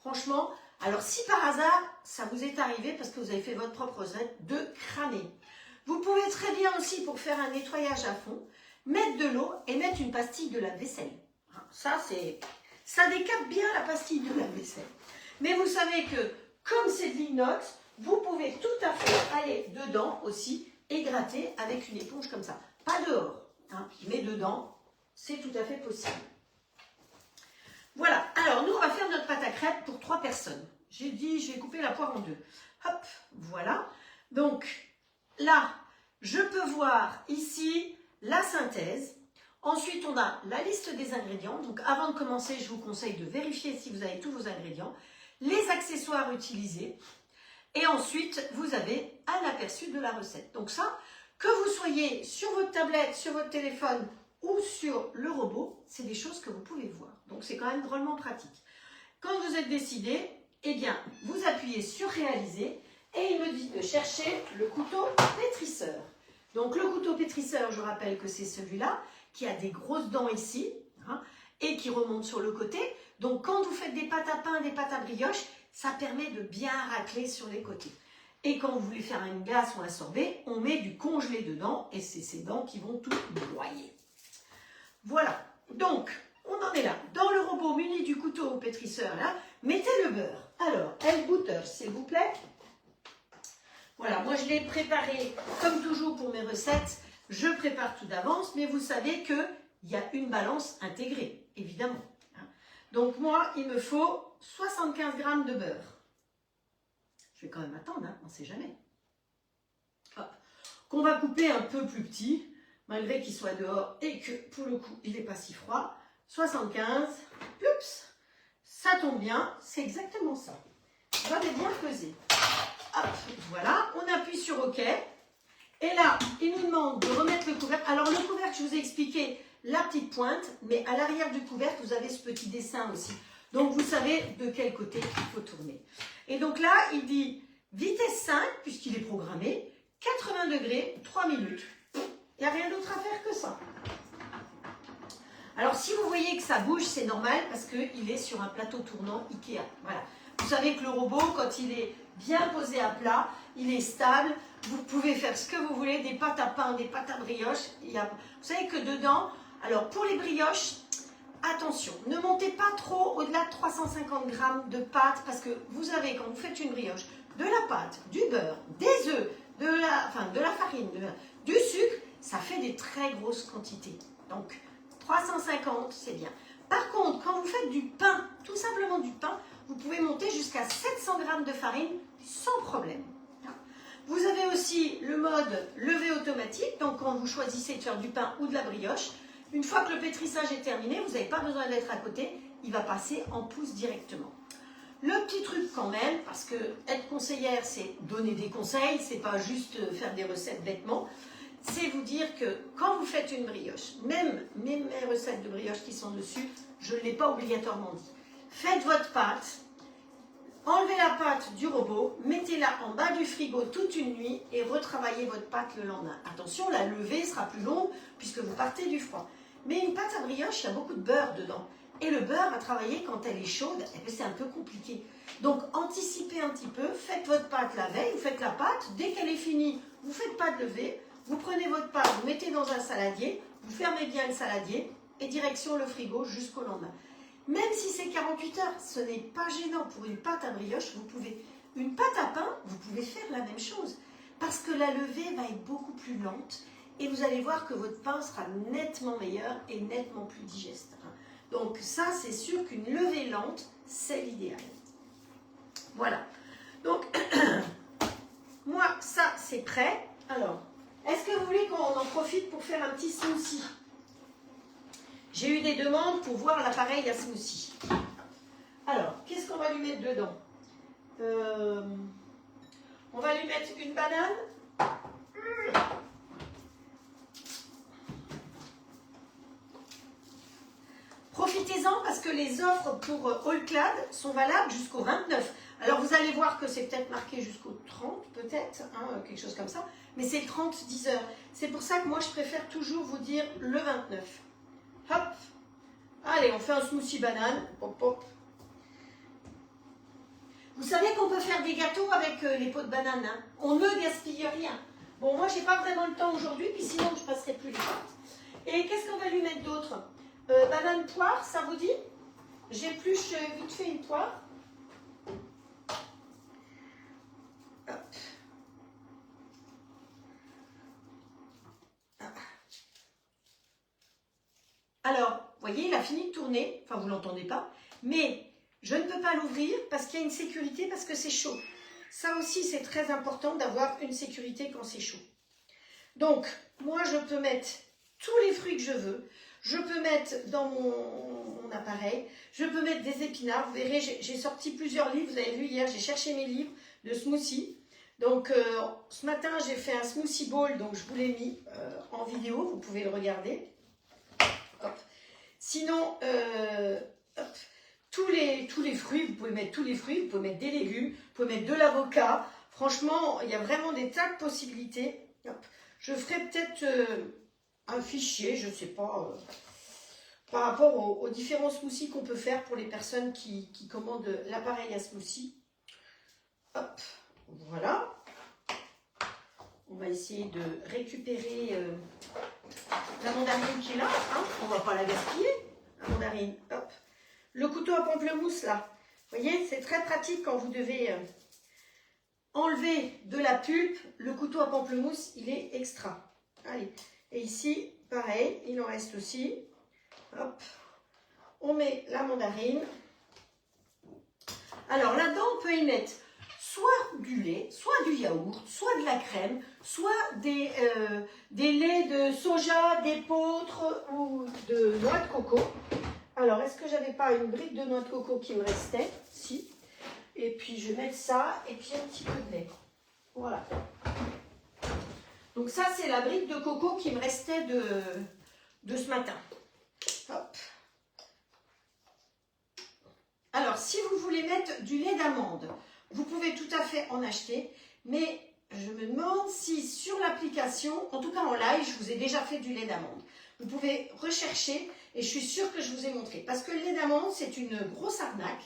Franchement, alors si par hasard, ça vous est arrivé parce que vous avez fait votre propre recette, de cramer. Vous pouvez très bien aussi, pour faire un nettoyage à fond, mettre de l'eau et mettre une pastille de lave-vaisselle. Ça décape bien la pastille de lave-vaisselle. Mais vous savez que, comme c'est de l'inox, vous pouvez tout à fait aller dedans aussi et gratter avec une éponge comme ça. Pas dehors, mais dedans, c'est tout à fait possible. Voilà, alors nous on va faire notre pâte à crêpes pour 3 personnes. J'ai dit, je vais couper la poire en 2. Hop, voilà. Donc là, je peux voir ici la synthèse. Ensuite, on a la liste des ingrédients. Donc avant de commencer, je vous conseille de vérifier si vous avez tous vos ingrédients. Les accessoires utilisés. Et ensuite, vous avez un aperçu de la recette. Donc ça, que vous soyez sur votre tablette, sur votre téléphone ou sur le robot, c'est des choses que vous pouvez voir. Donc c'est quand même drôlement pratique. Quand vous êtes décidé, eh bien, vous appuyez sur réaliser et il me dit de chercher le couteau pétrisseur. Donc le couteau pétrisseur, je rappelle que c'est celui-là qui a des grosses dents ici et qui remonte sur le côté. Donc quand vous faites des pâtes à pain, des pâtes à brioche, ça permet de bien racler sur les côtés. Et quand vous voulez faire une glace ou un sorbet, on met du congelé dedans et c'est ces dents qui vont tout broyer. Voilà, donc on en est là. Dans le robot muni du couteau pétrisseur, là, mettez le beurre. Alors, el butter, s'il vous plaît. Voilà, moi je l'ai préparé comme toujours pour mes recettes. Je prépare tout d'avance, mais vous savez qu'il y a une balance intégrée, évidemment. Donc moi, il me faut 75 g de beurre. Je vais quand même attendre, on ne sait jamais. Hop. Qu'on va couper un peu plus petit, malgré qu'il soit dehors et que pour le coup, il n'est pas si froid. 75. Oups, ça tombe bien, c'est exactement ça. Vous avez bien pesé. Hop, voilà, on appuie sur OK. Et là, il nous demande de remettre le couvercle. Alors le couvercle, je vous ai expliqué la petite pointe, mais à l'arrière du couvercle, vous avez ce petit dessin aussi. Donc vous savez de quel côté il faut tourner. Et donc là, il dit vitesse 5, puisqu'il est programmé, 80 degrés, 3 minutes. Il n'y a rien d'autre à faire que ça. Alors si vous voyez que ça bouge, c'est normal parce qu'il est sur un plateau tournant Ikea. Voilà. Vous savez que le robot, quand il est bien posé à plat, il est stable. Vous pouvez faire ce que vous voulez, des pâtes à pain, des pâtes à brioche. Vous savez que dedans, alors pour les brioches, attention, ne montez pas trop au-delà de 350 grammes de pâte parce que vous avez, quand vous faites une brioche, de la pâte, du beurre, des œufs, de la farine, du sucre, ça fait des très grosses quantités. Donc 350, c'est bien. Par contre, quand vous faites du pain, tout simplement du pain, vous pouvez monter jusqu'à 700 grammes de farine sans problème. Vous avez aussi le mode levée automatique, donc quand vous choisissez de faire du pain ou de la brioche, une fois que le pétrissage est terminé, vous n'avez pas besoin d'être à côté, il va passer en pouce directement. Le petit truc quand même, parce que être conseillère, c'est donner des conseils, c'est pas juste faire des recettes bêtement, c'est vous dire que quand vous faites une brioche, même mes recettes de brioche qui sont dessus, je ne l'ai pas obligatoirement dit. Faites votre pâte, enlevez la pâte du robot, mettez-la en bas du frigo toute une nuit et retravaillez votre pâte le lendemain. Attention, la levée sera plus longue puisque vous partez du froid. Mais une pâte à brioche, il y a beaucoup de beurre dedans. Et le beurre à travailler quand elle est chaude, c'est un peu compliqué. Donc anticipez un petit peu, faites votre pâte la veille, vous faites la pâte, dès qu'elle est finie, vous ne faites pas de levée, vous prenez votre pâte, vous mettez dans un saladier, vous fermez bien le saladier et direction le frigo jusqu'au lendemain. Même si c'est 48 heures, ce n'est pas gênant. Pour une pâte à brioche, vous pouvez. Une pâte à pain, vous pouvez faire la même chose. Parce que la levée va être beaucoup plus lente et vous allez voir que votre pain sera nettement meilleur et nettement plus digeste. Donc ça, c'est sûr qu'une levée lente, c'est l'idéal. Voilà. Donc, moi, ça, c'est prêt. Alors, est-ce que vous voulez qu'on en profite pour faire un petit smoothie ? J'ai eu des demandes pour voir l'appareil à smoothie. Alors, qu'est-ce qu'on va lui mettre dedans ? On va lui mettre une banane. Profitez-en parce que les offres pour All-Clad sont valables jusqu'au 29. Alors vous allez voir que c'est peut-être marqué jusqu'au 30, peut-être, quelque chose comme ça. Mais c'est le 30, 10 heures. C'est pour ça que moi je préfère toujours vous dire le 29. Hop. Allez, on fait un smoothie banane. Hop, hop. Vous savez qu'on peut faire des gâteaux avec les pots de banane. Hein. On ne gaspille rien. Bon, moi, j'ai pas vraiment le temps aujourd'hui, puis sinon, je passerai plus les pâtes. Et qu'est-ce qu'on va lui mettre d'autre ? Banane poire, ça vous dit ? J'épluche vite fait une poire. Hop. Alors, vous voyez, il a fini de tourner. Enfin, vous ne l'entendez pas. Mais je ne peux pas l'ouvrir parce qu'il y a une sécurité, parce que c'est chaud. Ça aussi, c'est très important d'avoir une sécurité quand c'est chaud. Donc, moi, je peux mettre tous les fruits que je veux. Je peux mettre dans mon appareil. Je peux mettre des épinards. Vous verrez, j'ai sorti plusieurs livres. Vous avez vu hier, j'ai cherché mes livres de smoothie. Donc, ce matin, j'ai fait un smoothie bowl. Donc, je vous l'ai mis en vidéo. Vous pouvez le regarder. Hop. Sinon, hop. Tous les fruits, vous pouvez mettre tous les fruits, vous pouvez mettre des légumes, vous pouvez mettre de l'avocat. Franchement, il y a vraiment des tas de possibilités. Hop. Je ferai peut-être un fichier, je ne sais pas, par rapport aux différents smoothies qu'on peut faire pour les personnes qui commandent l'appareil à smoothie. Hop, voilà. On va essayer de récupérer la mandarine qui est là. Hein. On ne va pas la gaspiller, la mandarine. Hop. Le couteau à pamplemousse, là, vous voyez, c'est très pratique quand vous devez enlever de la pulpe. Le couteau à pamplemousse, il est extra. Allez, et ici, pareil, il en reste aussi. Hop, on met la mandarine. Alors là-dedans, on peut y mettre soit du lait, soit du yaourt, soit de la crème, soit des laits de soja, d'épeautre ou de noix de coco. Alors, est-ce que j'avais pas une brique de noix de coco qui me restait? Si. Et puis, je vais mettre ça et puis un petit peu de lait. Voilà. Donc ça, c'est la brique de coco qui me restait de ce matin. Hop. Alors, si vous voulez mettre du lait d'amande, vous pouvez tout à fait en acheter, mais je me demande si sur l'application, en tout cas en live, je vous ai déjà fait du lait d'amande. Vous pouvez rechercher et je suis sûre que je vous ai montré. Parce que le lait d'amande, c'est une grosse arnaque.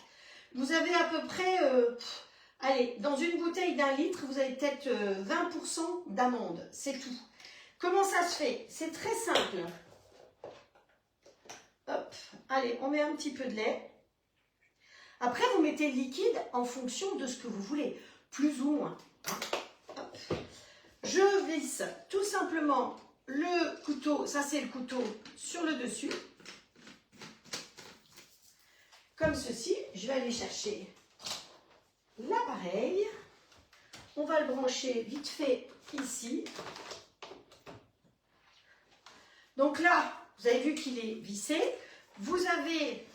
Vous avez à peu près, allez, dans une bouteille d'1 litre, vous avez peut-être 20% d'amande, c'est tout. Comment ça se fait? C'est très simple. Hop, allez, on met un petit peu de lait. Après, vous mettez le liquide en fonction de ce que vous voulez, plus ou moins. Hop. Je visse tout simplement le couteau, ça c'est le couteau, sur le dessus. Comme ceci, je vais aller chercher l'appareil. On va le brancher vite fait ici. Donc là, vous avez vu qu'il est vissé. Vous avez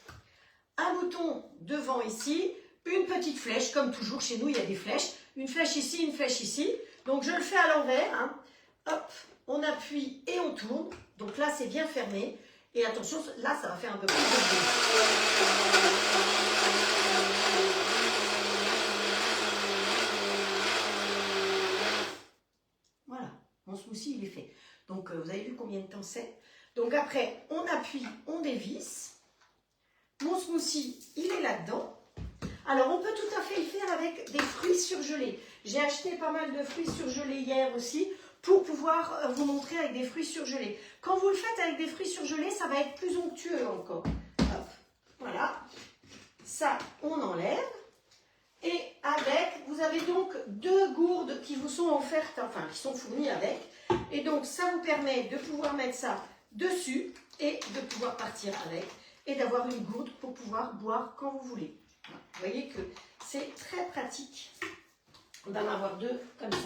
un bouton devant ici, une petite flèche, comme toujours chez nous il y a des flèches, une flèche ici, une flèche ici. Donc je le fais à l'envers, hein. Hop, on appuie et on tourne. Donc là c'est bien fermé. Et attention, là ça va faire un peu plus de bruit. Voilà, mon smoothie il est fait. Donc vous avez vu combien de temps c'est. Donc après on appuie, on dévisse. Mon smoothie, il est là-dedans. Alors, on peut tout à fait le faire avec des fruits surgelés. J'ai acheté pas mal de fruits surgelés hier aussi pour pouvoir vous montrer avec des fruits surgelés. Quand vous le faites avec des fruits surgelés, ça va être plus onctueux encore. Hop, voilà. Ça, on enlève. Et avec, vous avez donc 2 gourdes qui vous sont offertes, enfin, qui sont fournies avec. Et donc, ça vous permet de pouvoir mettre ça dessus et de pouvoir partir avec. Et d'avoir une gourde pour pouvoir boire quand vous voulez. Vous voyez que c'est très pratique d'en avoir 2 comme ça.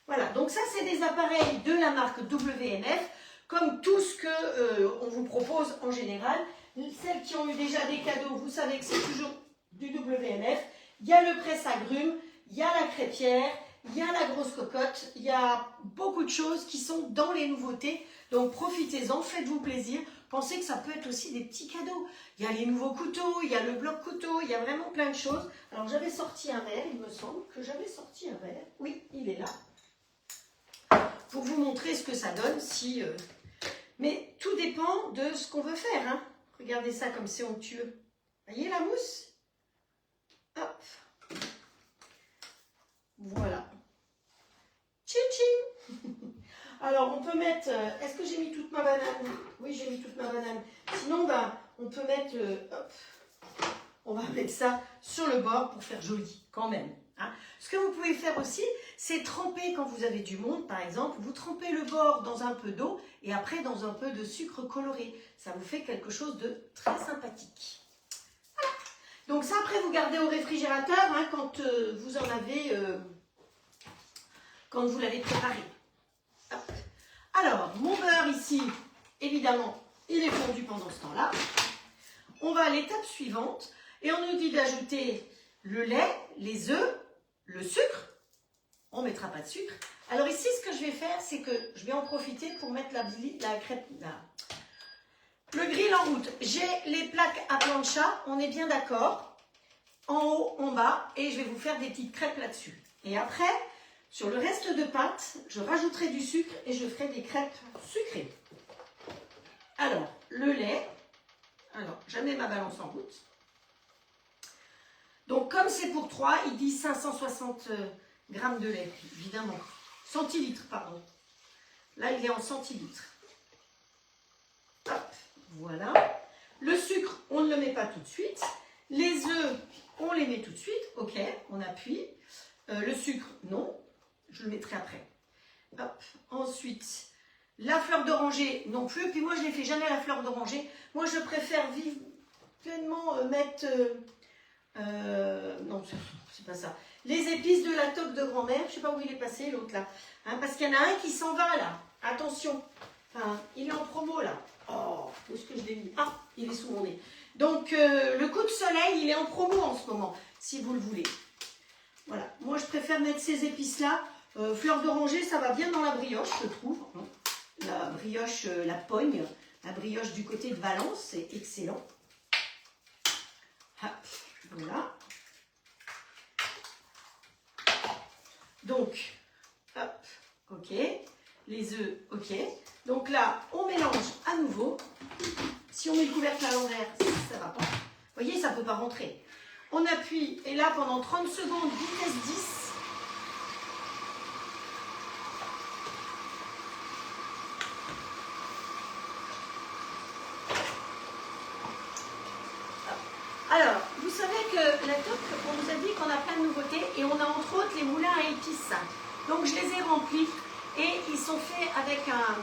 Voilà, donc ça c'est des appareils de la marque WMF, comme tout ce qu'on vous propose en général. Celles qui ont eu déjà des cadeaux, vous savez que c'est toujours du WMF. Il y a le presse-agrumes, il y a la crêpière, il y a la grosse cocotte, il y a beaucoup de choses qui sont dans les nouveautés. Donc profitez-en, faites-vous plaisir. Pensez que ça peut être aussi des petits cadeaux. Il y a les nouveaux couteaux, il y a le bloc couteau, il y a vraiment plein de choses. Alors j'avais sorti un verre, il me semble que j'avais sorti un verre. Oui, il est là. Pour vous montrer ce que ça donne. Mais tout dépend de ce qu'on veut faire. Hein. Regardez ça comme c'est onctueux. Vous voyez la mousse? Hop. Voilà. Tching tching. Alors, on peut mettre... Est-ce que j'ai mis toute ma banane? Oui, j'ai mis toute ma banane. Sinon, on peut mettre... hop, on va mettre ça sur le bord pour faire joli, quand même. Hein. Ce que vous pouvez faire aussi, c'est tremper, quand vous avez du monde, par exemple, vous trempez le bord dans un peu d'eau et après dans un peu de sucre coloré. Ça vous fait quelque chose de très sympathique. Voilà. Donc ça, après, vous gardez au réfrigérateur hein, quand vous en avez... quand vous l'avez préparé. Hop. Alors, mon beurre ici, évidemment, il est fondu pendant ce temps-là. On va à l'étape suivante et on nous dit d'ajouter le lait, les œufs, le sucre. On ne mettra pas de sucre. Alors ici, ce que je vais faire, c'est que je vais en profiter pour mettre le grill en route. J'ai les plaques à plancha, on est bien d'accord, en haut, en bas, et je vais vous faire des petites crêpes là-dessus. Et après... sur le reste de pâte, je rajouterai du sucre et je ferai des crêpes sucrées. Alors, le lait. Alors, je mets ma balance en route. Donc, comme c'est pour 3, il dit 560 grammes de lait, évidemment. Centilitres, pardon. Là, il est en centilitres. Hop, voilà. Le sucre, on ne le met pas tout de suite. Les œufs, on les met tout de suite. Ok, on appuie. Le sucre, non. Je le mettrai après. Hop. Ensuite, la fleur d'oranger non plus. Puis moi, je ne les fais jamais à la fleur d'oranger. Moi, je préfère pleinement mettre... non, c'est pas ça. Les épices de la toque de grand-mère. Je ne sais pas où il est passé, l'autre là. Hein, parce qu'il y en a un qui s'en va là. Attention. Enfin, il est en promo là. Oh, où est-ce que je l'ai mis? Ah, il est sous mon nez. Donc, le coup de soleil, il est en promo en ce moment, si vous le voulez. Voilà, moi je préfère mettre ces épices-là. Fleur d'oranger, ça va bien dans la brioche, je trouve. La brioche, la pogne, la brioche du côté de Valence, c'est excellent. Hop, voilà. Donc, hop, ok. Les œufs, ok. Donc là, on mélange à nouveau. Si on met le couvercle à l'envers, ça ne va pas. Vous voyez, ça ne peut pas rentrer. On appuie, et là, pendant 30 secondes, vitesse 10. Alors, vous savez que la toque, on vous a dit qu'on a plein de nouveautés et on a entre autres les moulins à épices. Donc, je les ai remplis et ils sont faits avec un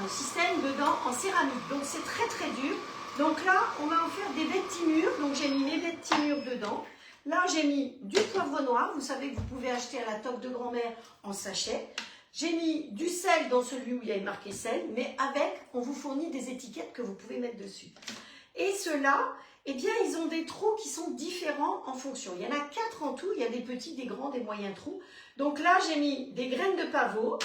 système dedans en céramique. Donc, c'est très très dur. Donc là, on va en faire des baies de timure. Donc, j'ai mis mes baies de timure dedans. Là, j'ai mis du poivre noir. Vous savez que vous pouvez acheter à la toque de grand-mère en sachet. J'ai mis du sel dans celui où il y avait marqué sel, mais avec, on vous fournit des étiquettes que vous pouvez mettre dessus. Et ceux-là, eh bien, ils ont des trous qui sont différents en fonction. Il y en a 4 en tout, il y a des petits, des grands, des moyens trous. Donc là, j'ai mis des graines de pavot.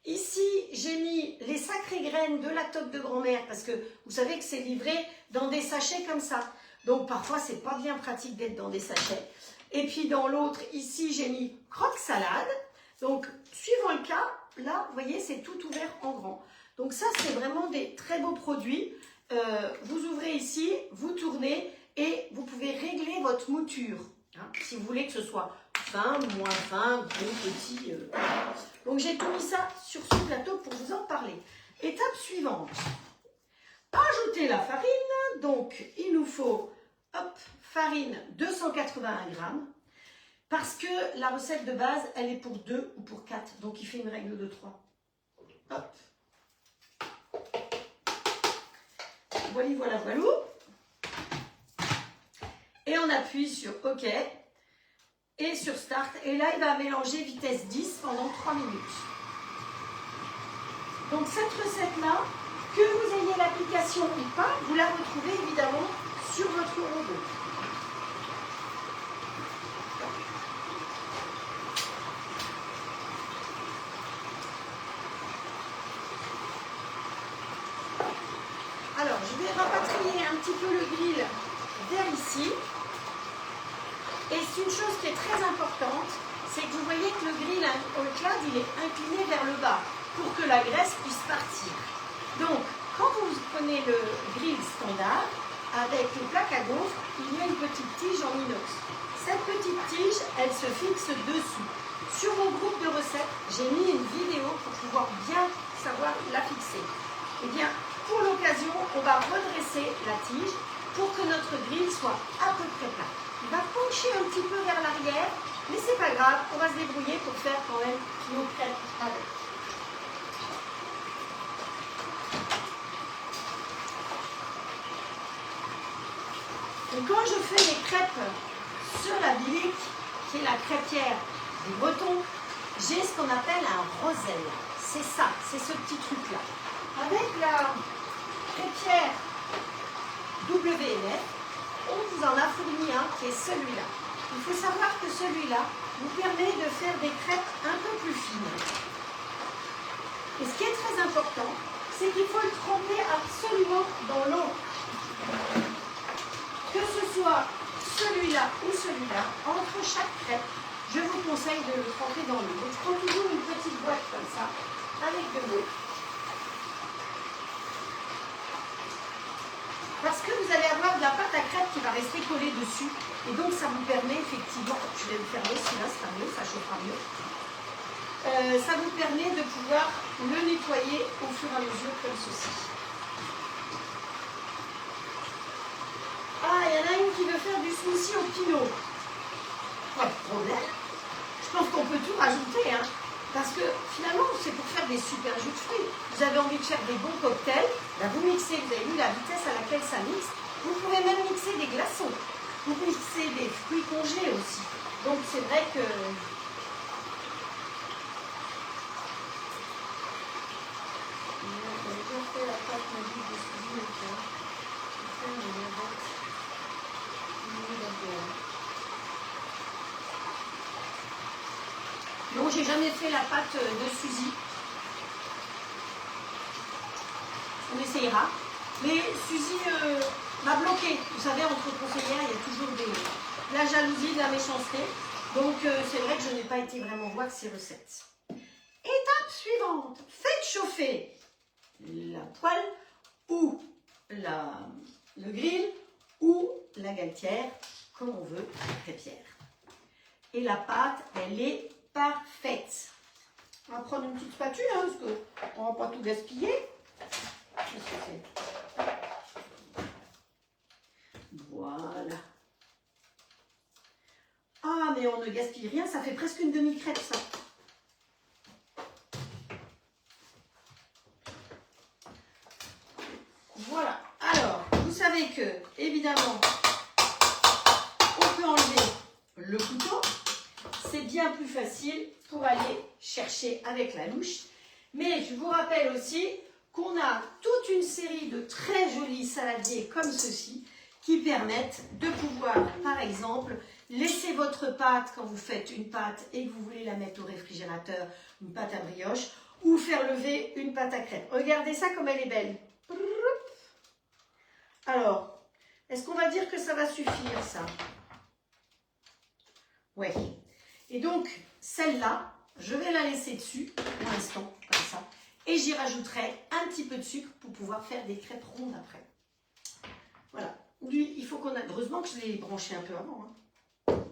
Ici, j'ai mis les sacrées graines de la toque de grand-mère, parce que vous savez que c'est livré dans des sachets comme ça. Donc parfois, c'est pas bien pratique d'être dans des sachets. Et puis dans l'autre, ici, j'ai mis croque-salade. Donc, suivant le cas, là, vous voyez, c'est tout ouvert en grand. Donc ça, c'est vraiment des très beaux produits. Vous ouvrez ici, vous tournez et vous pouvez régler votre mouture. Hein, si vous voulez que ce soit fin, moins fin, gros, petit. Donc j'ai tout mis ça sur ce plateau pour vous en parler. Étape suivante. Ajouter la farine. Donc il nous faut, hop, farine 281 grammes. Parce que la recette de base, elle est pour 2 ou pour 4. Donc il fait une règle de 3. Hop. Voilà, voilà, voilà. Et on appuie sur OK et sur Start. Et là, il va mélanger vitesse 10 pendant 3 minutes. Donc cette recette-là, que vous ayez l'application ou pas, vous la retrouvez évidemment sur votre robot. Alors, je vais rapatrier un petit peu le grill vers ici. Et c'est une chose qui est très importante, c'est que vous voyez que le grill au clad, il est incliné vers le bas pour que la graisse puisse partir. Donc, quand vous prenez le grill standard, avec une plaque à gaufres, il y a une petite tige en inox. Cette petite tige, elle se fixe dessous. Sur mon groupe de recettes, j'ai mis une vidéo pour pouvoir bien savoir la fixer. Eh bien, pour l'occasion, on va redresser la tige pour que notre grill soit à peu près plat. Il va pencher un petit peu vers l'arrière, mais c'est pas grave, on va se débrouiller pour faire quand même nos crêpes avec. Et quand je fais les crêpes sur la bilique, qui est la crêpière des Bretons, j'ai ce qu'on appelle un roselle. C'est ça, c'est ce petit truc-là. Avec la crêpière WNF, on vous en a fourni un qui est celui-là. Il faut savoir que celui-là vous permet de faire des crêpes un peu plus fines. Et ce qui est très important, c'est qu'il faut le tremper absolument dans l'eau. Que ce soit celui-là ou celui-là, entre chaque crêpe, je vous conseille de le tremper dans l'eau. Donc je prends toujours une petite boîte comme ça, avec de l'eau. Parce que vous allez avoir de la pâte à crêpes qui va rester collée dessus. Et donc ça vous permet effectivement, je vais le fermer, celui-là sera mieux, ça chauffera mieux. Ça vous permet de pouvoir le nettoyer au fur et à mesure comme ceci. Ah, il y en a une qui veut faire du smoothie au pinot. Pas de problème. Je pense qu'on peut tout rajouter, hein. Parce que finalement, c'est pour faire des super jus de fruits. Vous avez envie de faire des bons cocktails, là vous mixez, vous avez vu la vitesse à laquelle ça mixe. Vous pouvez même mixer des glaçons. Vous mixez des fruits congelés aussi. Donc c'est vrai que... On a déjà fait la pâte magique de suivi. Bon, j'ai jamais fait la pâte de Suzy. On essayera. Mais Suzy m'a bloqué. Vous savez, entre conseillères, il y a toujours de la jalousie, de la méchanceté. Donc, c'est vrai que je n'ai pas été vraiment voir ces recettes. Étape suivante. Faites chauffer la poêle ou le grill ou la galetière, comme on veut, la crêpière. Et la pâte, elle est parfaite. On va prendre une petite spatule, hein, parce qu'on ne va pas tout gaspiller. Qu'est-ce que c'est? Voilà. Ah, mais on ne gaspille rien, ça fait presque une demi-crêpe, ça. Voilà. Alors, vous savez que, évidemment, on peut enlever le couteau. C'est bien plus facile pour aller chercher avec la louche. Mais je vous rappelle aussi qu'on a toute une série de très jolis saladiers comme ceci qui permettent de pouvoir, par exemple, laisser votre pâte quand vous faites une pâte et que vous voulez la mettre au réfrigérateur, une pâte à brioche, ou faire lever une pâte à crêpes. Regardez ça comme elle est belle. Alors, est-ce qu'on va dire que ça va suffire, ça? Ouais. Et donc, celle-là, je vais la laisser dessus pour l'instant, comme ça. Et j'y rajouterai un petit peu de sucre pour pouvoir faire des crêpes rondes après. Voilà. Lui, il faut qu'on a... Heureusement que je l'ai branché un peu avant. Hein.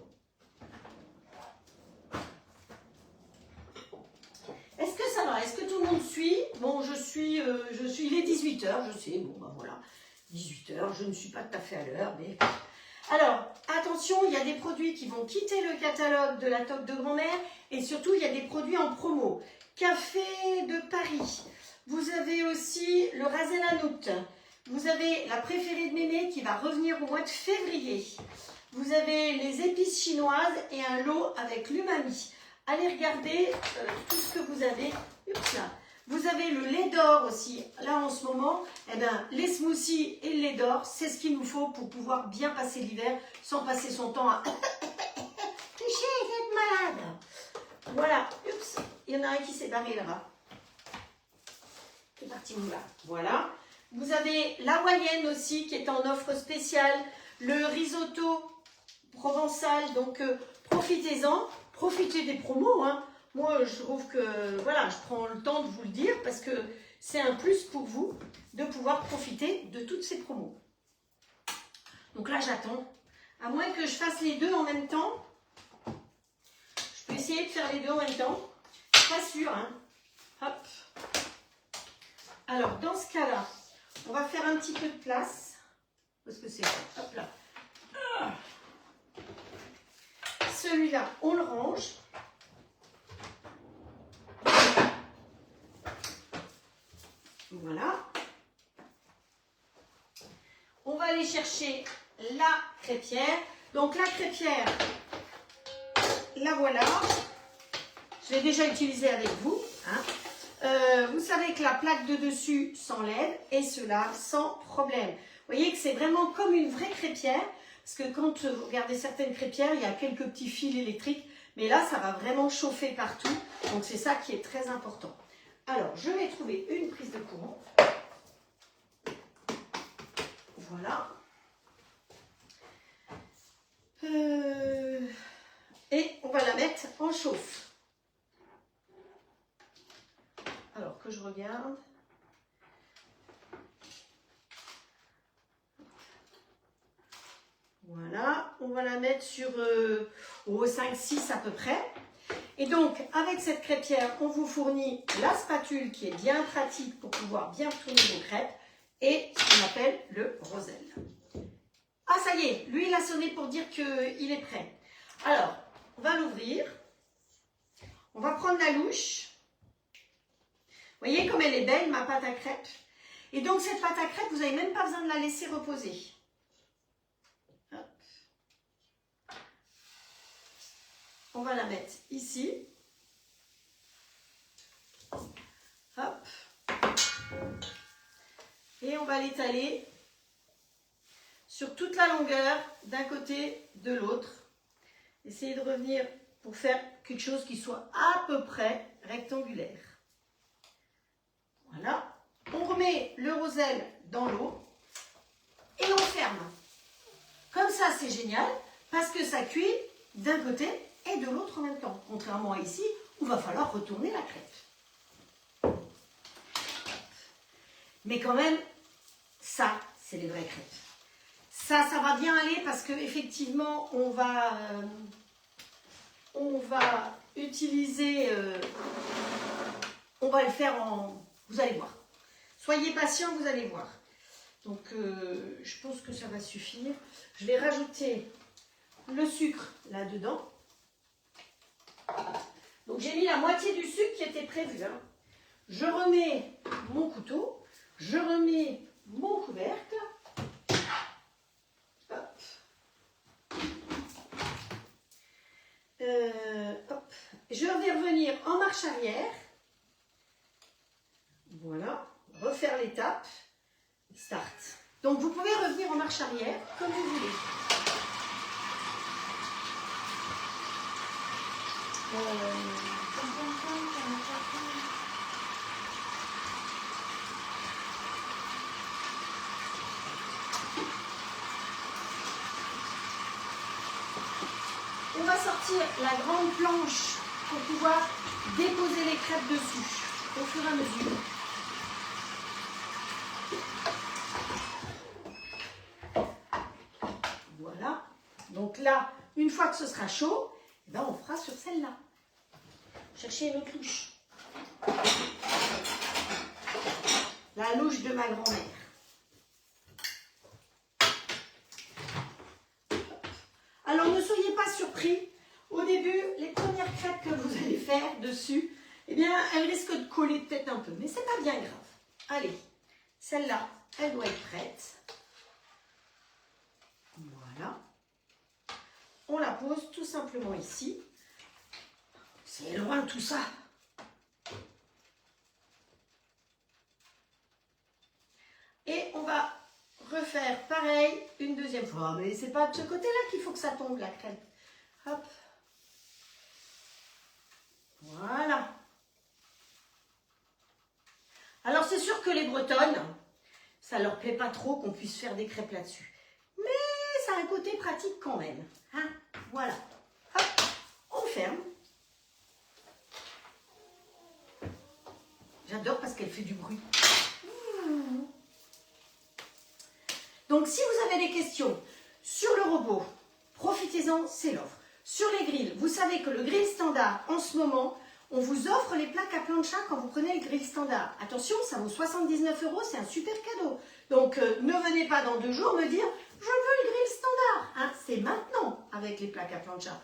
Est-ce que ça va? Est-ce que tout le monde suit? Bon, il est 18h, je sais. Bon, ben voilà. 18h, je ne suis pas tout à fait à l'heure, mais... Alors, attention, il y a des produits qui vont quitter le catalogue de la Toque de grand-mère et surtout, il y a des produits en promo. Café de Paris. Vous avez aussi le Razel Hanout. Vous avez la préférée de Mémé qui va revenir au mois de février. Vous avez les épices chinoises et un lot avec l'umami. Allez regarder tout ce que vous avez. Oups là. Vous avez le lait d'or aussi. Là, en ce moment, eh ben, les smoothies et le lait d'or, c'est ce qu'il nous faut pour pouvoir bien passer l'hiver sans passer son temps à... Toucher, être malade. Voilà. Oups. Il y en a un qui s'est barré là-bas. C'est parti, nous là. Voilà. Vous avez l'hawaïenne aussi qui est en offre spéciale. Le risotto provençal. Donc, profitez-en. Profitez des promos, hein. Moi, je trouve que, voilà, je prends le temps de vous le dire parce que c'est un plus pour vous de pouvoir profiter de toutes ces promos. Donc là, j'attends. À moins que je fasse les deux en même temps. Je peux essayer de faire les deux en même temps. Pas sûr, hein. Hop. Alors, dans ce cas-là, on va faire un petit peu de place. Parce que c'est... Hop là. Celui-là, on le range. Voilà. On va aller chercher la crêpière. Donc la crêpière, la voilà. Je l'ai déjà utilisée avec vous. Hein. Vous savez que la plaque de dessus s'enlève et cela sans problème. Vous voyez que c'est vraiment comme une vraie crêpière. Parce que quand vous regardez certaines crêpières, il y a quelques petits fils électriques. Mais là, ça va vraiment chauffer partout. Donc c'est ça qui est très important. Alors, je vais trouver une prise de courant. Voilà. Et on va la mettre en chauffe. Alors que je regarde. Voilà. On va la mettre sur au 5-6 à peu près. Et donc, avec cette crêpière, on vous fournit la spatule qui est bien pratique pour pouvoir bien tourner vos crêpes et ce qu'on appelle le roselle. Ah, ça y est, lui, il a sonné pour dire qu'il est prêt. Alors, on va l'ouvrir. On va prendre la louche. Vous voyez comme elle est belle, ma pâte à crêpes. Et donc, cette pâte à crêpes, vous n'avez même pas besoin de la laisser reposer. Hop. On va la mettre ici. Hop. Et on va l'étaler sur toute la longueur d'un côté de l'autre. Essayez de revenir pour faire quelque chose qui soit à peu près rectangulaire. Voilà. On remet le roselle dans l'eau et on ferme. Comme ça, c'est génial parce que ça cuit d'un côté et de l'autre en même temps. Contrairement à ici, où il va falloir retourner la crêpe. Mais quand même, ça, c'est les vraies crêpes. Ça va bien aller parce qu'effectivement, on va utiliser, on va le faire en... Vous allez voir. Soyez patients, vous allez voir. Donc, je pense que ça va suffire. Je vais rajouter le sucre là-dedans. Donc, j'ai mis la moitié du sucre qui était prévu. Hein. Je remets mon couteau. Je remets mon couvercle. Hop. Hop. Je vais revenir en marche arrière. Voilà. Refaire l'étape. Start. Donc, vous pouvez revenir en marche arrière comme vous voulez. On va sortir la grande planche pour pouvoir déposer les crêpes dessus au fur et à mesure. Voilà. Donc là, une fois que ce sera chaud, eh ben on fera sur celle-là. Cherchez une autre louche. La louche de ma grand-mère. Alors ne soyez pas surpris. Au début, les premières crêpes que vous allez faire dessus, eh bien, elles risquent de coller peut-être un peu. Mais c'est pas bien grave. Allez, celle-là, elle doit être prête. Voilà. On la pose tout simplement ici. C'est loin tout ça. Et on va refaire pareil une deuxième fois. Mais c'est pas de ce côté-là qu'il faut que ça tombe la crêpe. Hop. Voilà. Alors c'est sûr que les Bretonnes, ça leur plaît pas trop qu'on puisse faire des crêpes là-dessus. Mais ça a un côté pratique quand même. Hein, voilà. Hop. On ferme. J'adore parce qu'elle fait du bruit. Donc, si vous avez des questions sur le robot, profitez-en, c'est l'offre. Sur les grilles, vous savez que le grill standard, en ce moment, on vous offre les plaques à plancha quand vous prenez le grill standard. Attention, ça vaut 79 €, c'est un super cadeau. Donc, ne venez pas dans 2 jours me dire « Je veux le grill standard hein, ». C'est maintenant avec les plaques à plancha.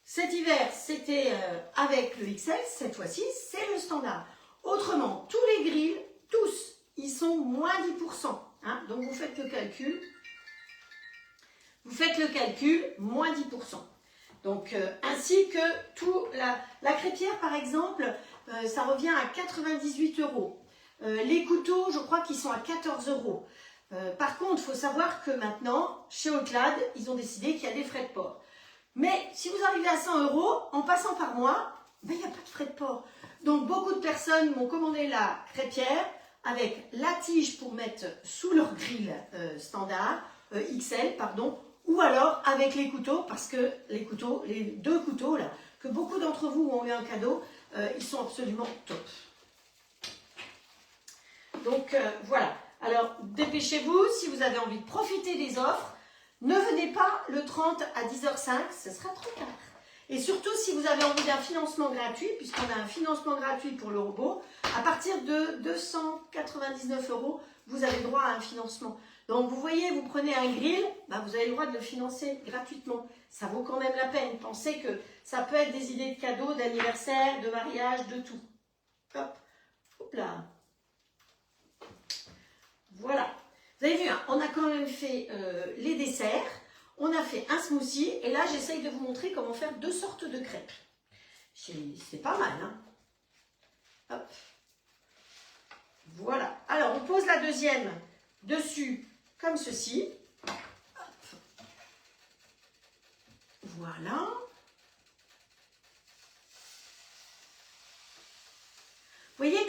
Cet hiver, c'était avec le XL, cette fois-ci, c'est le standard. Autrement, tous les grilles, tous, ils sont moins 10%. Hein, donc, vous faites le calcul. Vous faites le calcul, moins 10%. Donc, ainsi que tout, la crêpière, par exemple, ça revient à 98 €. Les couteaux, je crois qu'ils sont à 14 €. Par contre, il faut savoir que maintenant, chez Auclad, ils ont décidé qu'il y a des frais de port. Mais si vous arrivez à 100 €, en passant par moi, ben, il n'y a pas de frais de port. Donc, beaucoup de personnes m'ont commandé la crêpière avec la tige pour mettre sous leur grill standard, XL, pardon, ou alors avec les couteaux, parce que les couteaux, les 2 couteaux là, que beaucoup d'entre vous ont eu un cadeau, ils sont absolument top. Donc, voilà. Alors, dépêchez-vous, si vous avez envie de profiter des offres, ne venez pas le 30 à 10h05, ce sera trop tard. Et surtout, si vous avez envie d'un financement gratuit, puisqu'on a un financement gratuit pour le robot, à partir de 299 €, vous avez droit à un financement. Donc, vous voyez, vous prenez un grill, ben, vous avez le droit de le financer gratuitement. Ça vaut quand même la peine. Pensez que ça peut être des idées de cadeaux, d'anniversaire, de mariage, de tout. Hop, hop là. Voilà. Vous avez vu, hein, on a quand même fait les desserts. On a fait un smoothie et là, j'essaye de vous montrer comment faire 2 sortes de crêpes. C'est pas mal, hein? Hop. Voilà. Alors, on pose la deuxième dessus comme ceci. Hop. Voilà.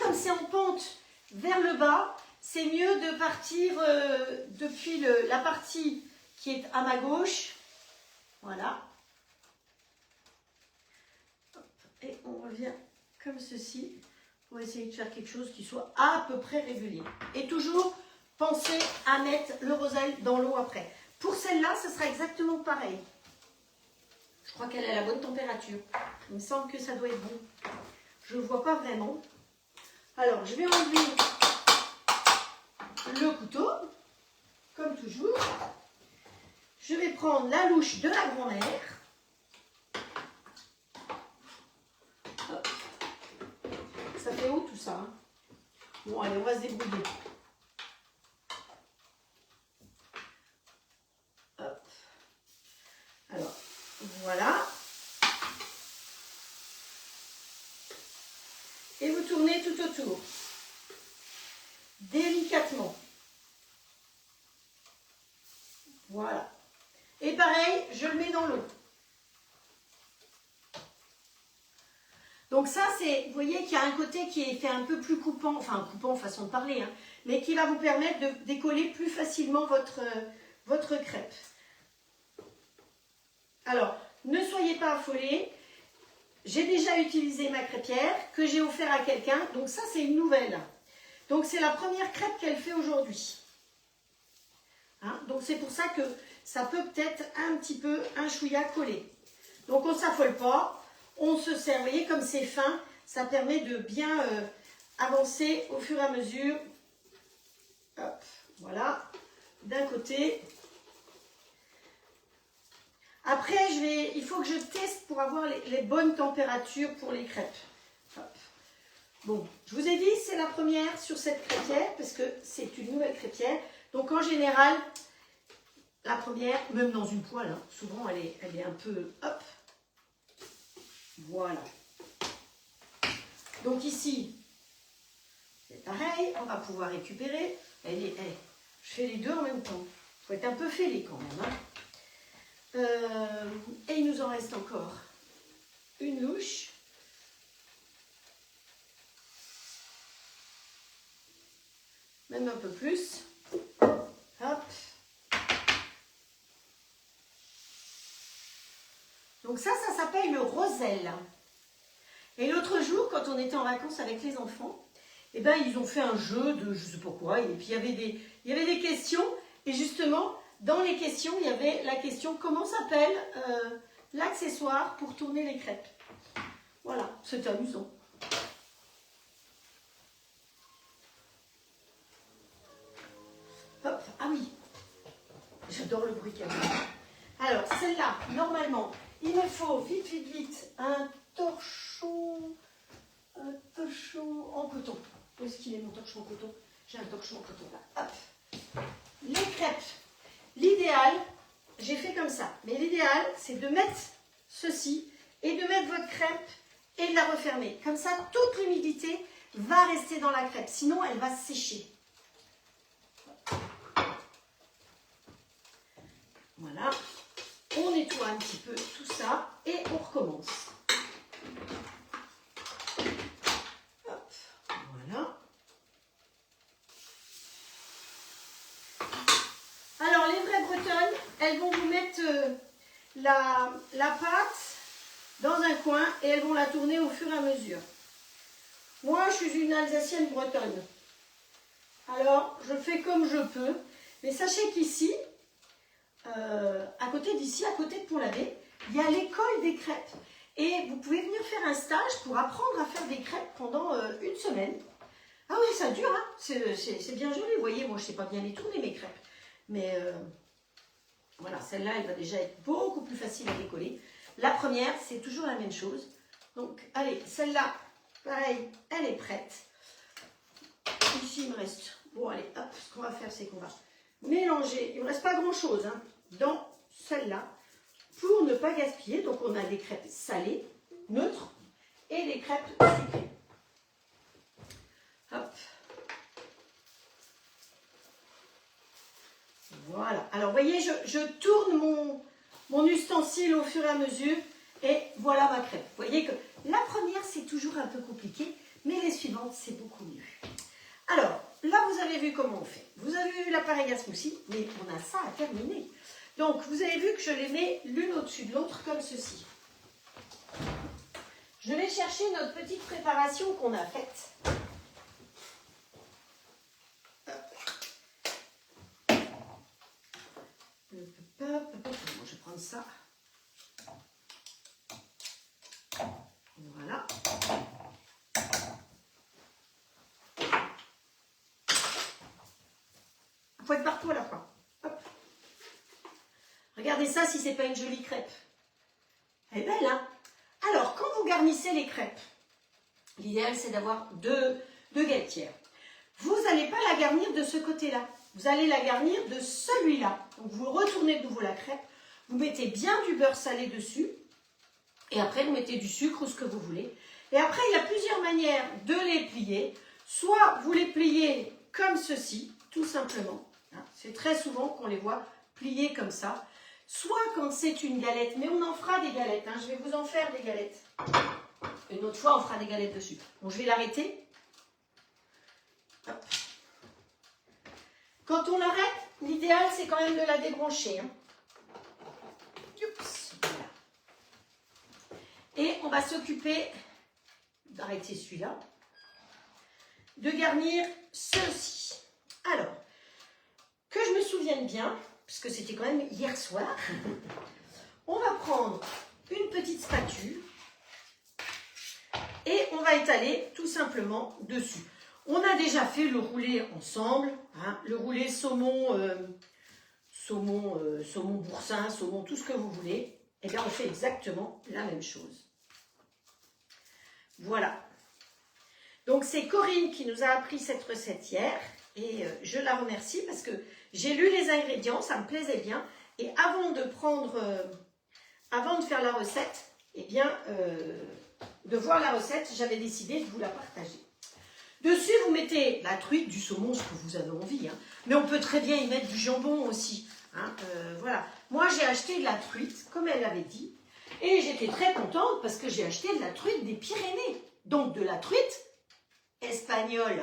comme c'est en pente vers le bas, c'est mieux de partir depuis la partie qui est à ma gauche. Voilà. Hop, et on revient comme ceci pour essayer de faire quelque chose qui soit à peu près régulier. Et toujours pensez à mettre le roselle dans l'eau après. Pour celle-là, ce sera exactement pareil. Je crois qu'elle a la bonne température. Il me semble que ça doit être bon. Je ne vois pas vraiment. Alors, je vais enlever le couteau, comme toujours. Je vais prendre la louche de la grand-mère. Ça fait haut tout ça, hein. Bon, allez, on va se débrouiller. Hop. Alors, voilà. Et vous tournez tout autour. Délicatement. Voilà. Et pareil, je le mets dans l'eau. Donc ça, c'est, vous voyez qu'il y a un côté qui est fait un peu plus coupant, enfin coupant façon de parler, hein, mais qui va vous permettre de décoller plus facilement votre crêpe. Alors, ne soyez pas affolés. J'ai déjà utilisé ma crêpière que j'ai offert à quelqu'un. Donc ça, c'est une nouvelle. Donc c'est la première crêpe qu'elle fait aujourd'hui. Hein, donc c'est pour ça que ça peut peut-être un petit peu un chouïa coller. Donc on ne s'affole pas. On se sert, vous voyez, comme c'est fin, ça permet de bien avancer au fur et à mesure. Hop, voilà, d'un côté. Après, il faut que je teste pour avoir les bonnes températures pour les crêpes. Hop. Bon, je vous ai dit, c'est la première sur cette crêpière, parce que c'est une nouvelle crêpière. Donc en général, la première, même dans une poêle, hein, souvent elle est un peu, hop. Voilà. Donc ici, c'est pareil, on va pouvoir récupérer. Je fais les deux en même temps. Il faut être un peu fêlé quand même. Hein. Et il nous en reste encore une louche. Même un peu plus. Hop. Donc ça s'appelle le roselle. Et l'autre jour, quand on était en vacances avec les enfants, eh ben, ils ont fait un jeu de je ne sais pas quoi. Et puis il y avait des questions. Et justement, dans les questions, il y avait la question comment s'appelle l'accessoire pour tourner les crêpes. Voilà, c'était amusant. Hop, ah oui, j'adore le bruit qu'il y a. Alors, celle-là, normalement, il me faut vite un torchon en coton. Où est-ce qu'il est mon torchon en coton? J'ai un torchon en coton là. Hop. Les crêpes, l'idéal, j'ai fait comme ça, mais l'idéal, c'est de mettre ceci et de mettre votre crêpe et de la refermer. Comme ça, toute l'humidité va rester dans la crêpe, sinon elle va sécher. Voilà. On nettoie un petit peu tout ça et on recommence. Hop, voilà. Alors, les vraies bretonnes, elles vont vous mettre la pâte dans un coin et elles vont la tourner au fur et à mesure. Moi, je suis une Alsacienne bretonne. Alors, je fais comme je peux. Mais sachez qu'ici, à côté d'ici, à côté de Pont-l'Abbé, il y a l'école des crêpes. Et vous pouvez venir faire un stage pour apprendre à faire des crêpes pendant une semaine. Ah oui, ça dure, hein. C'est bien joli. Vous voyez, moi, je ne sais pas bien les tourner, mes crêpes. Mais voilà, celle-là, elle va déjà être beaucoup plus facile à décoller. La première, c'est toujours la même chose. Donc, allez, celle-là, pareil, elle est prête. Ici, il me reste... Bon, allez, hop, ce qu'on va faire, c'est qu'on va mélanger. Il ne me reste pas grand-chose hein, dans celle-là pour ne pas gaspiller. Donc, on a des crêpes salées, neutres, et des crêpes sucrées. Hop. Voilà. Alors, vous voyez, je tourne mon ustensile au fur et à mesure. Et voilà ma crêpe. Vous voyez que la première, c'est toujours un peu compliqué mais les suivantes, c'est beaucoup mieux. Alors, là, vous avez vu comment on fait. Vous avez vu l'appareil à smoothie, mais on a ça à terminer. Donc, vous avez vu que je les mets l'une au-dessus de l'autre, comme ceci. Je vais chercher notre petite préparation qu'on a faite. Je vais prendre ça. Voilà. Il faut être partout à la fois. Hop. Regardez ça si c'est pas une jolie crêpe. Elle est belle, hein? Alors, quand vous garnissez les crêpes, l'idéal c'est d'avoir deux gâtières. Vous n'allez pas la garnir de ce côté-là. Vous allez la garnir de celui-là. Donc, vous retournez de nouveau la crêpe. Vous mettez bien du beurre salé dessus. Et après, vous mettez du sucre ou ce que vous voulez. Et après, il y a plusieurs manières de les plier. Soit vous les pliez comme ceci, tout simplement. C'est très souvent qu'on les voit pliés comme ça. Soit quand c'est une galette, mais on en fera des galettes. Je vais vous en faire des galettes. Une autre fois, on fera des galettes dessus. Bon, je vais l'arrêter. Hop. Quand on l'arrête, l'idéal, c'est quand même de la débrancher. Oups, voilà. Et on va s'occuper d'arrêter celui-là, de garnir ceci. Alors, que je me souvienne bien, puisque c'était quand même hier soir, on va prendre une petite spatule et on va étaler tout simplement dessus. On a déjà fait le roulé ensemble, le roulé saumon, saumon boursin, saumon, tout ce que vous voulez. Et bien on fait exactement la même chose. Voilà. Donc c'est Corinne qui nous a appris cette recette hier et je la remercie parce que j'ai lu les ingrédients, ça me plaisait bien. Et avant de faire la recette, de voir la recette, j'avais décidé de vous la partager. Dessus, vous mettez la truite, du saumon, ce que vous avez envie. Mais on peut très bien y mettre du jambon aussi. Voilà. Moi, j'ai acheté de la truite, comme elle l'avait dit. Et j'étais très contente parce que j'ai acheté de la truite des Pyrénées. Donc, de la truite espagnole.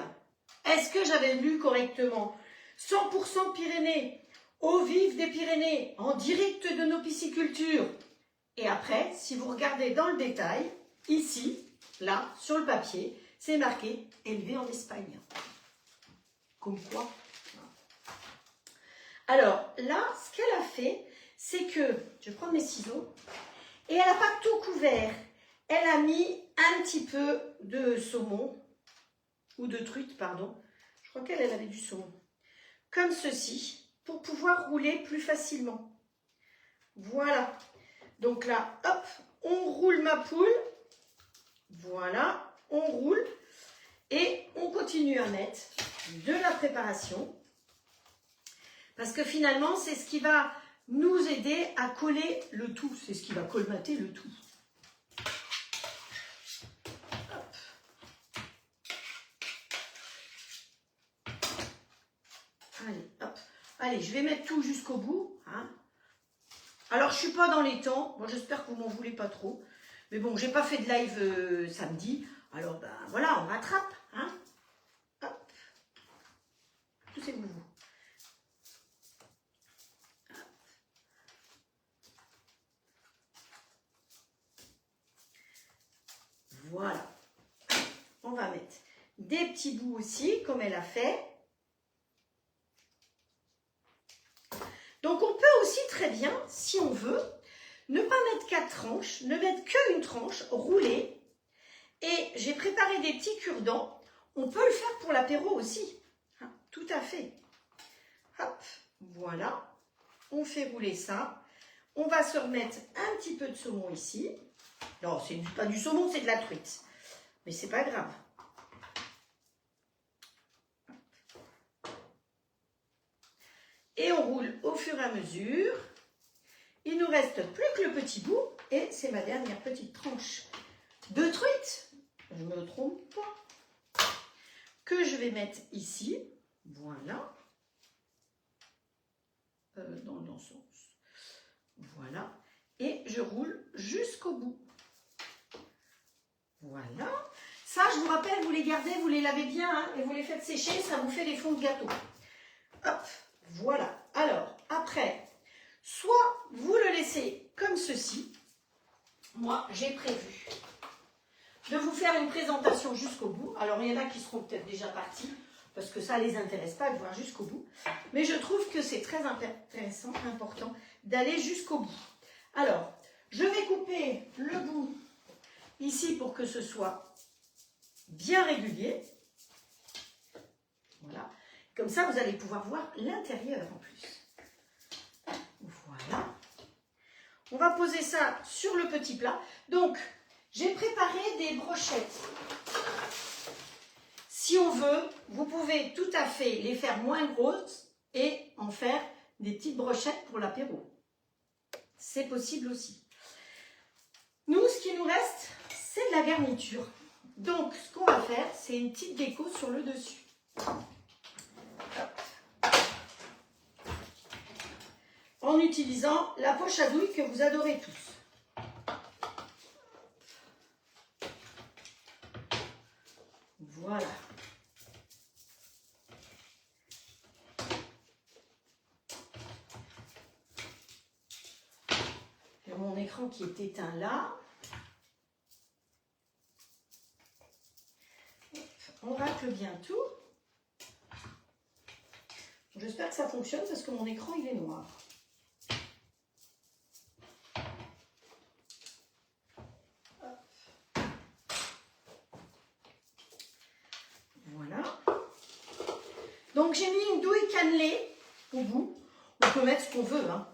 Est-ce que j'avais lu correctement? 100% Pyrénées, eau vive des Pyrénées, en direct de nos piscicultures. Et après, si vous regardez dans le détail, ici, là, sur le papier, c'est marqué « élevé en Espagne ». Comme quoi. Alors, là, ce qu'elle a fait, c'est que, je vais prendre mes ciseaux, et elle n'a pas tout couvert. Elle a mis un petit peu de saumon, ou de truite, pardon. Je crois qu'elle avait du saumon. Comme ceci, pour pouvoir rouler plus facilement. Voilà. Donc là, hop, on roule ma poule. Voilà. On roule et on continue à mettre de la préparation parce que finalement, c'est ce qui va nous aider à coller le tout. C'est ce qui va colmater le tout. Hop. Allez, hop. Allez, je vais mettre tout jusqu'au bout. Alors, je ne suis pas dans les temps. Bon, j'espère que vous m'en voulez pas trop. Mais bon, j'ai pas fait de live samedi. Alors, ben voilà, on rattrape. Hop. Poussez-vous. Voilà. On va mettre des petits bouts aussi, comme elle a fait. Donc, on peut aussi très bien, si on veut, ne pas mettre 4 tranches, ne mettre qu'une tranche, rouler. Et j'ai préparé des petits cure-dents. On peut le faire pour l'apéro aussi. Tout à fait. Hop, voilà. On fait rouler ça. On va se remettre un petit peu de saumon ici. Non, c'est pas du saumon, c'est de la truite. Mais c'est pas grave. Et on roule au fur et à mesure. Il nous reste plus que le petit bout. Et c'est ma dernière petite tranche de truite. Je ne me trompe pas. Que je vais mettre ici. Voilà. Dans le sens. Voilà. Et je roule jusqu'au bout. Voilà. Ça, je vous rappelle, vous les gardez, vous les lavez bien hein, et vous les faites sécher, ça vous fait des fonds de gâteau. Hop, voilà. Alors, après, soit vous le laissez comme ceci. Moi, j'ai prévu de vous faire une présentation jusqu'au bout. Alors, il y en a qui seront peut-être déjà partis, parce que ça ne les intéresse pas de voir jusqu'au bout. Mais je trouve que c'est très intéressant, important, d'aller jusqu'au bout. Alors, je vais couper le bout ici pour que ce soit bien régulier. Voilà. Comme ça, vous allez pouvoir voir l'intérieur en plus. Voilà. On va poser ça sur le petit plat. Donc, j'ai préparé des brochettes. Si on veut, vous pouvez tout à fait les faire moins grosses et en faire des petites brochettes pour l'apéro. C'est possible aussi. Nous, ce qui nous reste, c'est de la garniture. Donc, ce qu'on va faire, c'est une petite déco sur le dessus. Hop. En utilisant la poche à douille que vous adorez tous. Voilà. Et mon écran qui est éteint là. On racle bien tout. J'espère que ça fonctionne parce que mon écran il est noir. Voilà. Donc j'ai mis une douille cannelée au bout. On peut mettre ce qu'on veut. Hein.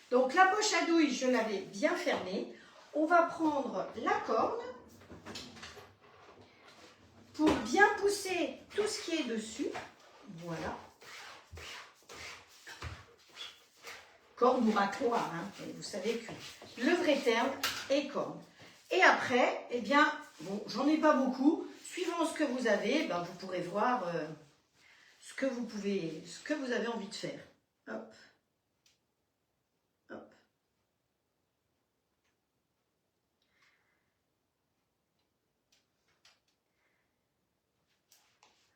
Donc la poche à douille, je l'avais bien fermée. On va prendre la corne pour bien pousser tout ce qui est dessus. Voilà. Corne ou racloir, hein. Vous savez que le vrai terme est corne. Et après, eh bien, bon, j'en ai pas beaucoup. Suivant ce que vous avez, ben, vous pourrez voir ce que vous avez envie de faire. Hop. Hop.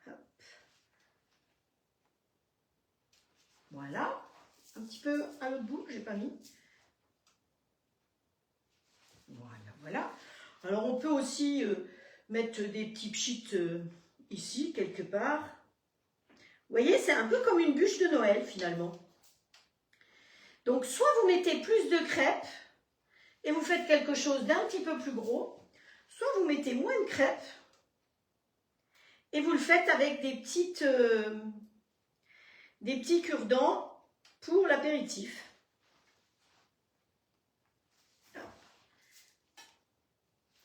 Hop. Voilà. Un petit peu à l'autre bout, j'ai pas mis. Voilà, voilà. Alors on peut aussi mettre des petits pchites ici, quelque part. Vous voyez, c'est un peu comme une bûche de Noël finalement. Donc soit vous mettez plus de crêpes et vous faites quelque chose d'un petit peu plus gros, soit vous mettez moins de crêpes et vous le faites avec des petits cure-dents pour l'apéritif.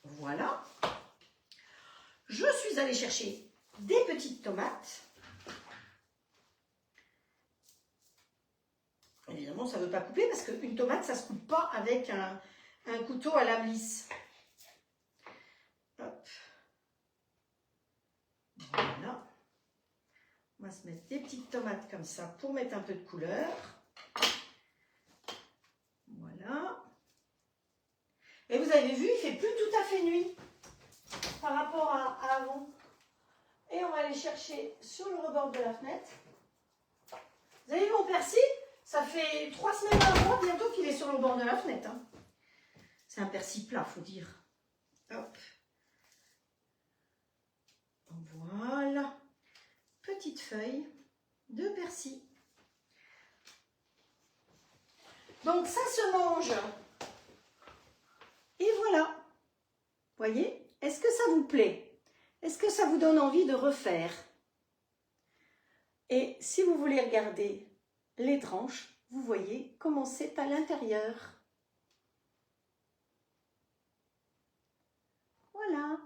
Voilà. Je suis allée chercher des petites tomates. Évidemment, ça ne veut pas couper parce qu'une tomate, ça ne se coupe pas avec un couteau à lame lisse. Hop. Voilà. On va se mettre des petites tomates comme ça pour mettre un peu de couleur. Voilà. Et vous avez vu, il ne fait plus tout à fait nuit par rapport à avant. Et on va aller chercher sur le rebord de la fenêtre. Vous avez vu mon persil? Ça fait 3 semaines, un mois bientôt qu'il est sur le bord de la fenêtre. Hein. C'est un persil plat, faut dire. Hop. Voilà. Petite feuille de persil. Donc ça se mange. Et voilà. Voyez? Est-ce que ça vous plaît? Est-ce que ça vous donne envie de refaire? Et si vous voulez regarder les tranches, vous voyez comment c'est à l'intérieur. Voilà.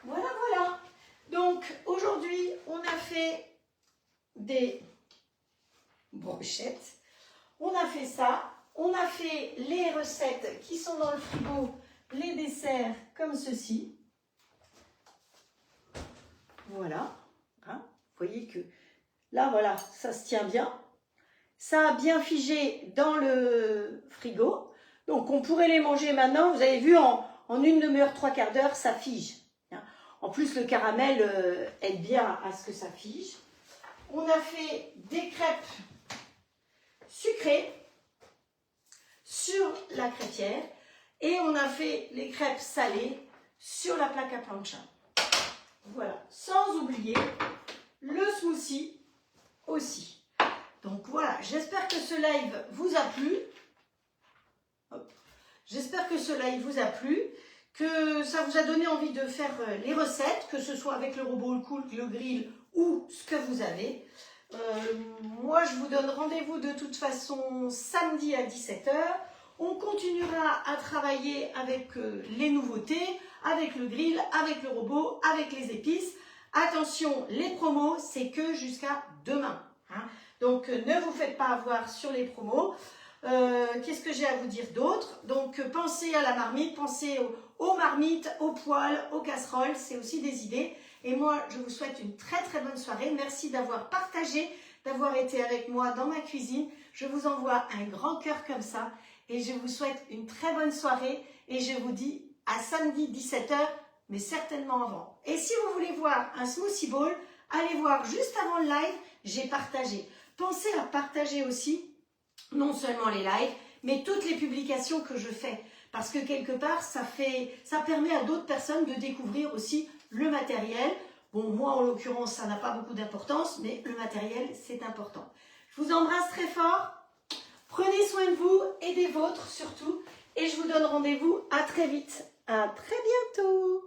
Voilà, voilà. Donc, aujourd'hui, on a fait des brochettes. On a fait ça. On a fait les recettes qui sont dans le frigo, les desserts comme ceci. Voilà. Hein, vous voyez que là, voilà, ça se tient bien. Ça a bien figé dans le frigo. Donc on pourrait les manger maintenant. Vous avez vu, en 1 demi-heure, 3/4 d'heure, ça fige. En plus, le caramel aide bien à ce que ça fige. On a fait des crêpes sucrées sur la crêpière et on a fait les crêpes salées sur la plaque à plancha. Voilà, sans oublier le smoothie aussi. Donc voilà, j'espère que ce live vous a plu. J'espère que ce live vous a plu, que ça vous a donné envie de faire les recettes, que ce soit avec le robot, le cool, le grill ou ce que vous avez. Moi, je vous donne rendez-vous de toute façon samedi à 17 h. On continuera à travailler avec les nouveautés, avec le grill, avec le robot, avec les épices. Attention, les promos, c'est que jusqu'à demain. Hein. Donc, ne vous faites pas avoir sur les promos. Qu'est-ce que j'ai à vous dire d'autre? Donc, pensez à la marmite, pensez aux marmites, aux poêles, aux casseroles. C'est aussi des idées. Et moi, je vous souhaite une très très bonne soirée. Merci d'avoir partagé, d'avoir été avec moi dans ma cuisine. Je vous envoie un grand cœur comme ça. Et je vous souhaite une très bonne soirée. Et je vous dis à samedi 17 h, mais certainement avant. Et si vous voulez voir un smoothie bowl, allez voir juste avant le live, j'ai partagé. Pensez à partager aussi, non seulement les lives, mais toutes les publications que je fais. Parce que quelque part, ça permet à d'autres personnes de découvrir aussi le matériel. Bon, moi, en l'occurrence, ça n'a pas beaucoup d'importance, mais le matériel, c'est important. Je vous embrasse très fort. Prenez soin de vous et des vôtres surtout. Et je vous donne rendez-vous à très vite. À très bientôt.